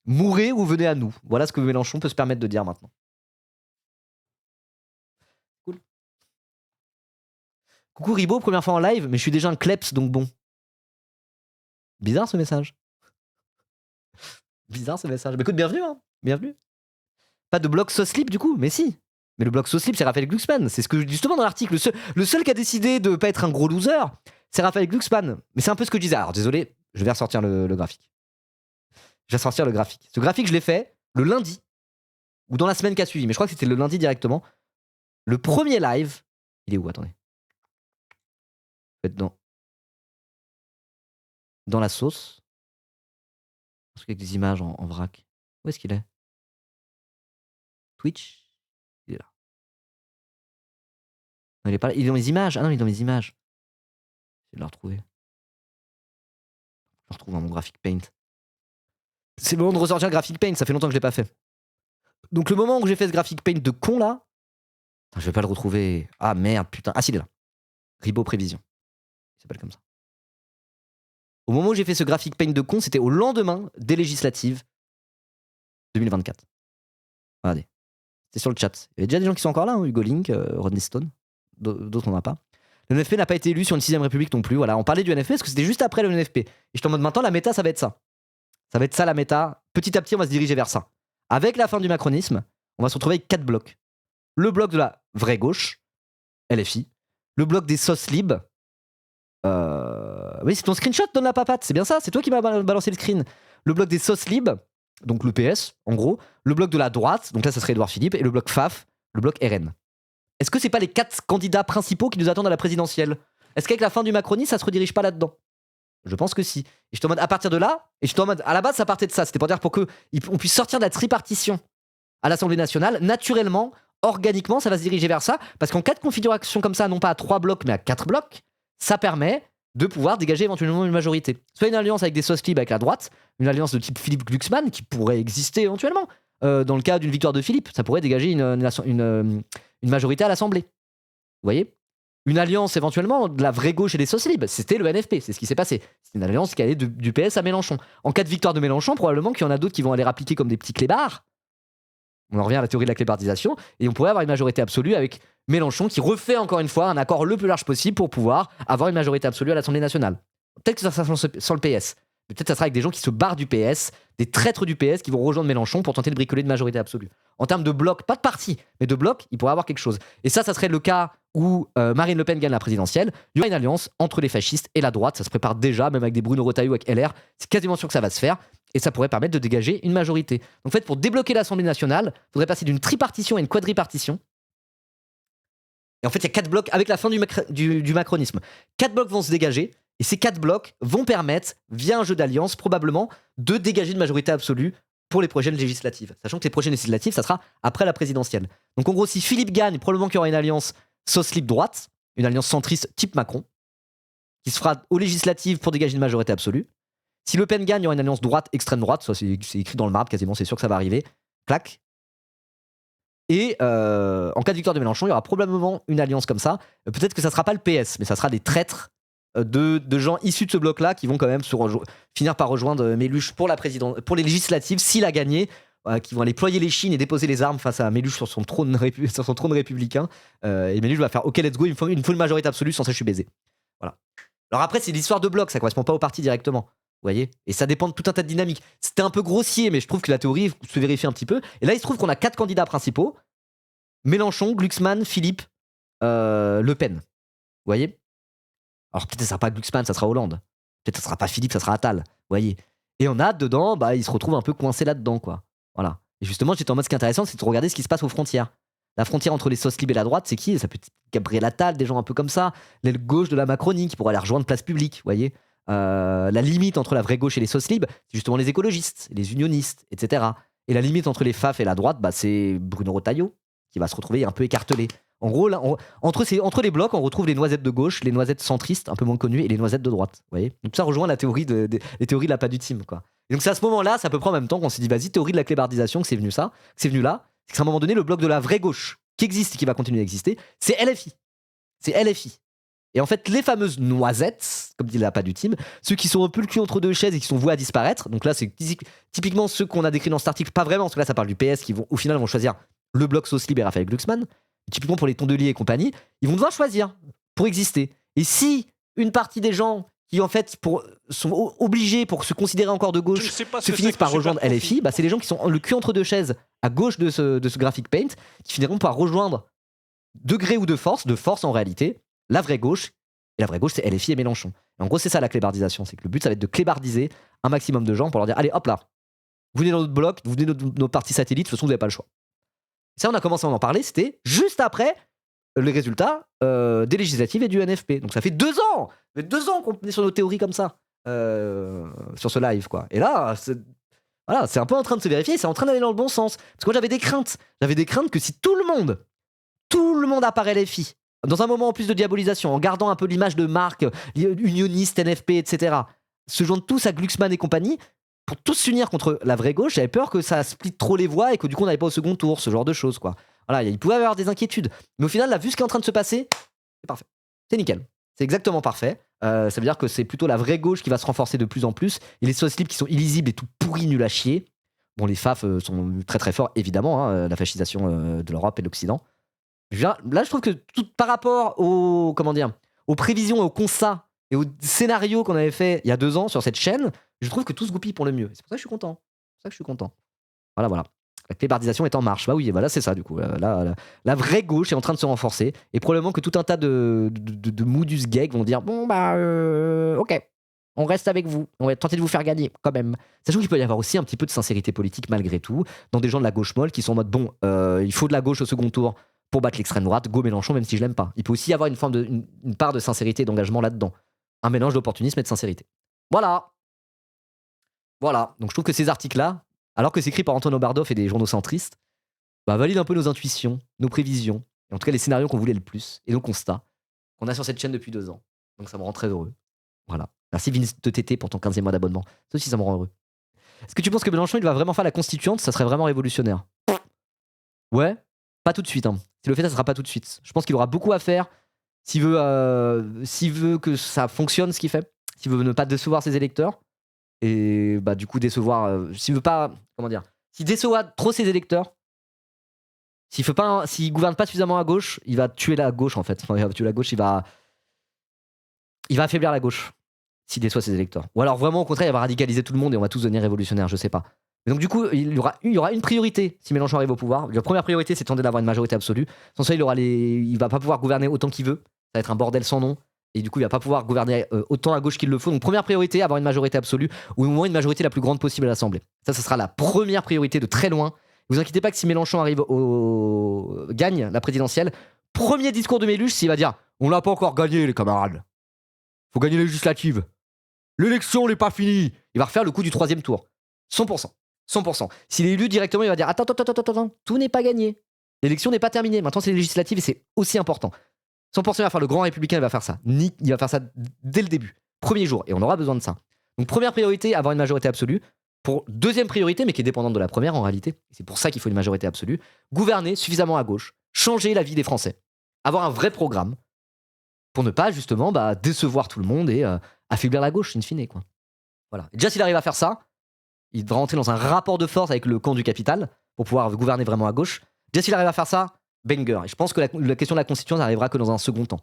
mourrez ou venez à nous. Voilà ce que Mélenchon peut se permettre de dire maintenant. Cool. Coucou Ribo, première fois en live, mais je suis déjà un kleps, donc bon. Bizarre ce message. Bizarre ce message. Mais écoute, bienvenue, hein. Bienvenue. Pas de bloc Soslip du coup, mais si. Mais le bloc Soslip, c'est Raphaël Glucksmann. C'est ce que je dis justement dans l'article. Le seul qui a décidé de pas être un gros loser, c'est Raphaël Glucksmann. Mais c'est un peu ce que je disais. Alors désolé, je vais ressortir le graphique. Je vais ressortir le graphique. Ce graphique, je l'ai fait le lundi, ou dans la semaine qui a suivi, mais je crois que c'était le lundi directement. Le premier live, il est où? Attendez. Peut-être dans la sauce. Parce qu'avec des images en vrac. Où est-ce qu'il est? Twitch? Il est là. Non, il est pas là. Il est dans les images. Ah non, il est dans les images. Je vais le retrouver. Je le retrouve dans mon graphic paint. C'est le moment de ressortir le graphic paint, ça fait longtemps que je l'ai pas fait. Donc le moment où j'ai fait ce graphic paint de con là, je vais pas le retrouver. Ah merde, putain. Ah si, il est là. Ribo Prévision. Il s'appelle comme ça. Au moment où j'ai fait ce graphic paint de con, c'était au lendemain des législatives 2024. Regardez. C'est sur le chat. Il y avait déjà des gens qui sont encore là, hein, Hugo Link, Rodney Stone. D'autres on n'a pas. Le NFP n'a pas été élu sur une 6ème République non plus. Voilà, on parlait du NFP parce que c'était juste après le NFP. Et j'étais en mode maintenant, la méta, ça va être ça. Ça va être ça la méta. Petit à petit, on va se diriger vers ça. Avec la fin du macronisme, on va se retrouver avec 4 blocs. Le bloc de la vraie gauche, LFI. Le bloc des sauces libres. Oui, c'est ton screenshot, donne la papate. C'est bien ça, c'est toi qui m'as balancé le screen. Le bloc des sauces libres, donc le PS, en gros. Le bloc de la droite, donc là, ça serait Édouard Philippe. Et le bloc FAF, le bloc RN. Est-ce que c'est pas les 4 candidats principaux qui nous attendent à la présidentielle? Est-ce qu'avec la fin du macronisme, ça se redirige pas là-dedans? Je pense que si. Et je suis en mode, à partir de là, et je suis en mode, à la base, ça partait de ça. C'était pour dire pour qu'on puisse sortir de la tripartition à l'Assemblée nationale, naturellement, organiquement, ça va se diriger vers ça. Parce qu'en cas de configuration comme ça, non pas à 3 blocs, mais à 4 blocs, ça permet de pouvoir dégager éventuellement une majorité. Soit une alliance avec des sauces libres avec la droite, une alliance de type Philippe Glucksmann, qui pourrait exister éventuellement. Dans le cas d'une victoire de Philippe, ça pourrait dégager une majorité à l'Assemblée. Vous voyez? Une alliance éventuellement de la vraie gauche et des sauces libres. C'était le NFP, c'est ce qui s'est passé. C'est une alliance qui allait du PS à Mélenchon. En cas de victoire de Mélenchon, probablement qu'il y en a d'autres qui vont aller rappliquer comme des petits clébards. On en revient à la théorie de la clébardisation. Et on pourrait avoir une majorité absolue avec Mélenchon qui refait encore une fois un accord le plus large possible pour pouvoir avoir une majorité absolue à l'Assemblée nationale. Peut-être que ça sera sans le PS. Mais peut-être que ça sera avec des gens qui se barrent du PS, des traîtres du PS qui vont rejoindre Mélenchon pour tenter de bricoler une majorité absolue. En termes de bloc, pas de parti, mais de bloc, il pourrait avoir quelque chose. Et ça serait le cas où Marine Le Pen gagne la présidentielle. Il y aura une alliance entre les fascistes et la droite. Ça se prépare déjà, même avec des Bruno Retailleau, avec LR. C'est quasiment sûr que ça va se faire. Et ça pourrait permettre de dégager une majorité. Donc en fait, pour débloquer l'Assemblée nationale, il faudrait passer d'une tripartition à une quadripartition. Et en fait, il y a 4 blocs avec la fin du macronisme. 4 blocs vont se dégager. Et ces 4 blocs vont permettre, via un jeu d'alliance, probablement, de dégager une majorité absolue pour les prochaines législatives. Sachant que les prochaines législatives, ça sera après la présidentielle. Donc en gros, si Philippe gagne, probablement qu'il y aura une alliance sauce libre droite, une alliance centriste type Macron, qui se fera aux législatives pour dégager une majorité absolue. Si Le Pen gagne, il y aura une alliance droite, extrême droite, ça c'est écrit dans le marbre quasiment, c'est sûr que ça va arriver. Clac. Et en cas de victoire de Mélenchon, il y aura probablement une alliance comme ça. Peut-être que ça sera pas le PS, mais ça sera des traîtres de gens issus de ce bloc-là qui vont quand même finir par rejoindre Méluche pour les législatives, s'il a gagné, qui vont aller ployer les chines et déposer les armes face à Méluche sur son trône républicain. Et Méluche va faire OK, let's go, il me faut une majorité absolue, sans ça je suis baisé. Voilà. Alors après, c'est l'histoire de bloc, ça correspond pas au parti directement. Vous voyez? Et ça dépend de tout un tas de dynamiques. C'était un peu grossier, mais je trouve que la théorie se vérifie un petit peu. Et là, il se trouve qu'on a 4 candidats principaux: Mélenchon, Glucksmann, Philippe, Le Pen. Vous voyez? Alors peut-être que ça sera pas Glucksmann, ça sera Hollande. Peut-être que ça sera pas Philippe, ça sera Attal. Vous voyez? Et on a dedans, ils se retrouvent un peu coincés là-dedans, quoi. Voilà. Et justement, j'étais en mode, ce qui est intéressant, c'est de regarder ce qui se passe aux frontières. La frontière entre les sauces libres et la droite, c'est qui? Ça peut être Gabriel Attal, des gens un peu comme ça. L'aile gauche de la Macronie qui pourrait aller rejoindre Place Publique, vous voyez? La limite entre la vraie gauche et les sauces libres, c'est justement les écologistes, les unionistes, etc. Et la limite entre les FAF et la droite, bah, c'est Bruno Retailleau qui va se retrouver un peu écartelé. En gros, là, entre les blocs, on retrouve les noisettes de gauche, les noisettes centristes, un peu moins connues, et les noisettes de droite. Vous voyez, donc ça rejoint la théorie les théories de la pas du team, quoi. Et donc c'est à ce moment-là, c'est à peu près en même temps qu'on s'est dit, vas-y, théorie de la clébardisation, que c'est venu là, c'est qu'à un moment donné, le bloc de la vraie gauche, qui existe et qui va continuer d'exister, c'est LFI. C'est LFI. Et en fait, les fameuses noisettes, comme dit la pas du team, ceux qui sont un peu le cul entre deux chaises et qui sont voués à disparaître, donc là, c'est typiquement ceux qu'on a décrits dans cet article, pas vraiment, parce que là, ça parle du PS qui vont, au final, vont choisir le bloc sauce libre et Raphaël Glucksmann. Typiquement pour les Tondelier et compagnie, ils vont devoir choisir pour exister. Et si une partie des gens qui en fait sont obligés pour se considérer encore de gauche se finissent par rejoindre LFI, bah, c'est les gens qui sont le cul entre deux chaises à gauche de ce graphic paint qui finiront par rejoindre de gré ou de force en réalité, la vraie gauche. Et la vraie gauche, c'est LFI et Mélenchon. Et en gros, c'est ça la clébardisation. C'est que le but, ça va être de clébardiser un maximum de gens pour leur dire allez, hop là, vous venez dans notre bloc, vous venez dans nos partis satellites, de toute façon, vous n'avez pas le choix. Ça, on a commencé à en parler, c'était juste après les résultats des législatives et du NFP. Donc ça fait 2 ans. Ça fait 2 ans qu'on est sur nos théories comme ça, sur ce live, quoi. Et là, c'est un peu en train de se vérifier, c'est en train d'aller dans le bon sens. Parce que moi, j'avais des craintes. J'avais des craintes que si tout le monde apparaît LFI, dans un moment en plus de diabolisation, en gardant un peu l'image de marque, unioniste, NFP, etc., se joindre tous à Glucksmann et compagnie, pour tous s'unir contre la vraie gauche, j'avais peur que ça split trop les voix et que du coup on n'allait pas au second tour, ce genre de choses, quoi. Voilà, il pouvait y avoir des inquiétudes. Mais au final, là, vu ce qui est en train de se passer, c'est parfait. C'est nickel. C'est exactement parfait. Ça veut dire que c'est plutôt la vraie gauche qui va se renforcer de plus en plus. Et les sauces libres qui sont illisibles et tout pourris, nuls à chier. Bon, les FAF sont très très forts, évidemment, hein, la fascisation de l'Europe et de l'Occident. Là, je trouve que tout par rapport aux prévisions, aux constats et aux scénarios qu'on avait fait il y a 2 ans sur cette chaîne, je trouve que tout se goupille pour le mieux. C'est pour ça que je suis content. Voilà. La clébardisation est en marche. Bah oui, voilà, c'est ça du coup. La vraie gauche est en train de se renforcer et probablement que tout un tas de moudus gags vont dire bon bah ok, on reste avec vous, on va tenter de vous faire gagner quand même. Sachant qu'il peut y avoir aussi un petit peu de sincérité politique malgré tout dans des gens de la gauche molle qui sont en mode bon, il faut de la gauche au second tour pour battre l'extrême droite, go Mélenchon même si je l'aime pas. Il peut aussi y avoir une part de sincérité et d'engagement là-dedans. Un mélange d'opportunisme et de sincérité. Voilà, donc je trouve que ces articles-là, alors que c'est écrit par Antoine Oberdorf et des journaux centristes, bah, valident un peu nos intuitions, nos prévisions, et en tout cas les scénarios qu'on voulait le plus, et nos constats qu'on a sur cette chaîne depuis 2 ans. Donc ça me rend très heureux. Voilà. Merci Vince de TT pour ton 15e mois d'abonnement. Ça aussi, ça me rend heureux. Est-ce que tu penses que Mélenchon, il va vraiment faire la constituante? Ça serait vraiment révolutionnaire. Ouais, pas tout de suite. Hein. Si le fait, ça sera pas tout de suite. Je pense qu'il aura beaucoup à faire s'il veut que ça fonctionne ce qu'il fait, s'il veut ne pas décevoir ses électeurs. Et bah du coup décevoir s'il veut pas s'il déçoit trop ses électeurs, s'il gouverne pas suffisamment à gauche, il va tuer la gauche en fait. Enfin, il va tuer la gauche, il va affaiblir la gauche s'il déçoit ses électeurs. Ou alors vraiment au contraire, il va radicaliser tout le monde et on va tous devenir révolutionnaires, je sais pas. Mais donc du coup, il y aura une priorité si Mélenchon arrive au pouvoir. La première priorité, c'est de tenter d'avoir une majorité absolue. Sans ça, il va pas pouvoir gouverner autant qu'il veut. Ça va être un bordel sans nom. Et du coup, il va pas pouvoir gouverner autant à gauche qu'il le faut. Donc, première priorité, avoir une majorité absolue, ou au moins une majorité la plus grande possible à l'Assemblée. Ça sera la première priorité de très loin. Vous inquiétez pas que si Mélenchon gagne la présidentielle, premier discours de Méluche, s'il va dire on l'a pas encore gagné, les camarades. Faut gagner les législatives. L'élection n'est pas finie. Il va refaire le coup du 3e tour. 100%. S'il est élu directement, il va dire attends, tout n'est pas gagné. L'élection n'est pas terminée. Maintenant, c'est les législatives et c'est aussi important. 100% il va faire le grand républicain, il va faire ça. Il va faire ça dès le début, premier jour, et on aura besoin de ça. Donc première priorité, avoir une majorité absolue. Pour deuxième priorité, mais qui est dépendante de la première en réalité, c'est pour ça qu'il faut une majorité absolue, gouverner suffisamment à gauche, changer la vie des Français, avoir un vrai programme pour ne pas justement décevoir tout le monde et affaiblir la gauche in fine, quoi. Voilà. Et déjà s'il arrive à faire ça, il devra entrer dans un rapport de force avec le camp du capital pour pouvoir gouverner vraiment à gauche. Déjà s'il arrive à faire ça, banger. Et je pense que la question de la constitution n'arrivera que dans un second temps.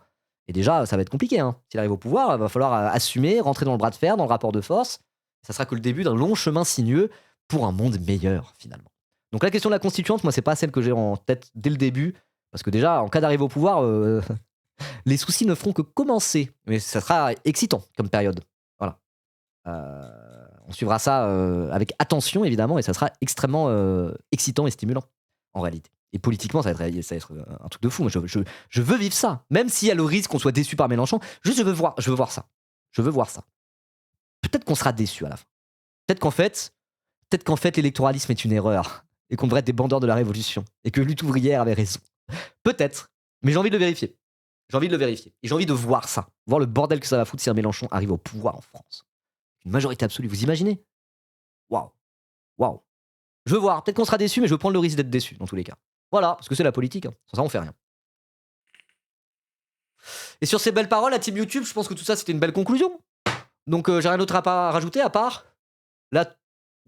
Et déjà, ça va être compliqué. Hein. S'il arrive au pouvoir, il va falloir assumer, rentrer dans le bras de fer, dans le rapport de force. Ça sera que le début d'un long chemin sinueux pour un monde meilleur, finalement. Donc la question de la constituante, moi, c'est pas celle que j'ai en tête dès le début. Parce que déjà, en cas d'arrivée au pouvoir, les soucis ne feront que commencer. Mais ça sera excitant comme période. Voilà. On suivra ça avec attention, évidemment, et ça sera extrêmement excitant et stimulant, en réalité. Et politiquement, ça va être un truc de fou. Moi, je veux vivre ça. Même s'il y a le risque qu'on soit déçu par Mélenchon, juste je veux voir ça. Je veux voir ça. peut-être qu'on sera déçus à la fin. Peut-être qu'en fait, l'électoralisme est une erreur et qu'on devrait être des bandeurs de la révolution et que lutte ouvrière avait raison. Peut-être, mais j'ai envie de le vérifier. Et j'ai envie de voir ça. Voir le bordel que ça va foutre si un Mélenchon arrive au pouvoir en France. Une majorité absolue, vous imaginez? Waouh. Je veux voir. Peut-être qu'on sera déçus, mais je veux prendre le risque d'être déçu dans tous les cas. Voilà, parce que c'est la politique. Sans ça, on fait rien. Et sur ces belles paroles, la team YouTube, je pense que tout ça, c'était une belle conclusion. Donc, j'ai rien d'autre à rajouter à part.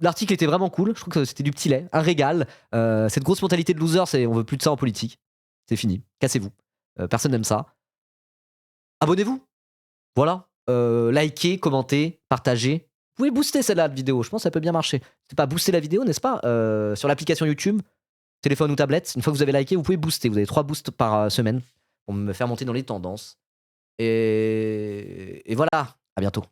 L'article était vraiment cool. Je trouve que c'était du petit lait, un régal. Cette grosse mentalité de loser, c'est on veut plus de ça en politique. C'est fini. Cassez-vous. Personne n'aime ça. Abonnez-vous. Voilà. Likez, commentez, partagez. Vous pouvez booster celle-là de vidéo. Je pense que ça peut bien marcher. C'est pas booster la vidéo, n'est-ce pas? Sur l'application YouTube, téléphone ou tablette. Une fois que vous avez liké, vous pouvez booster. Vous avez 3 boosts par semaine pour me faire monter dans les tendances. Et voilà. À bientôt.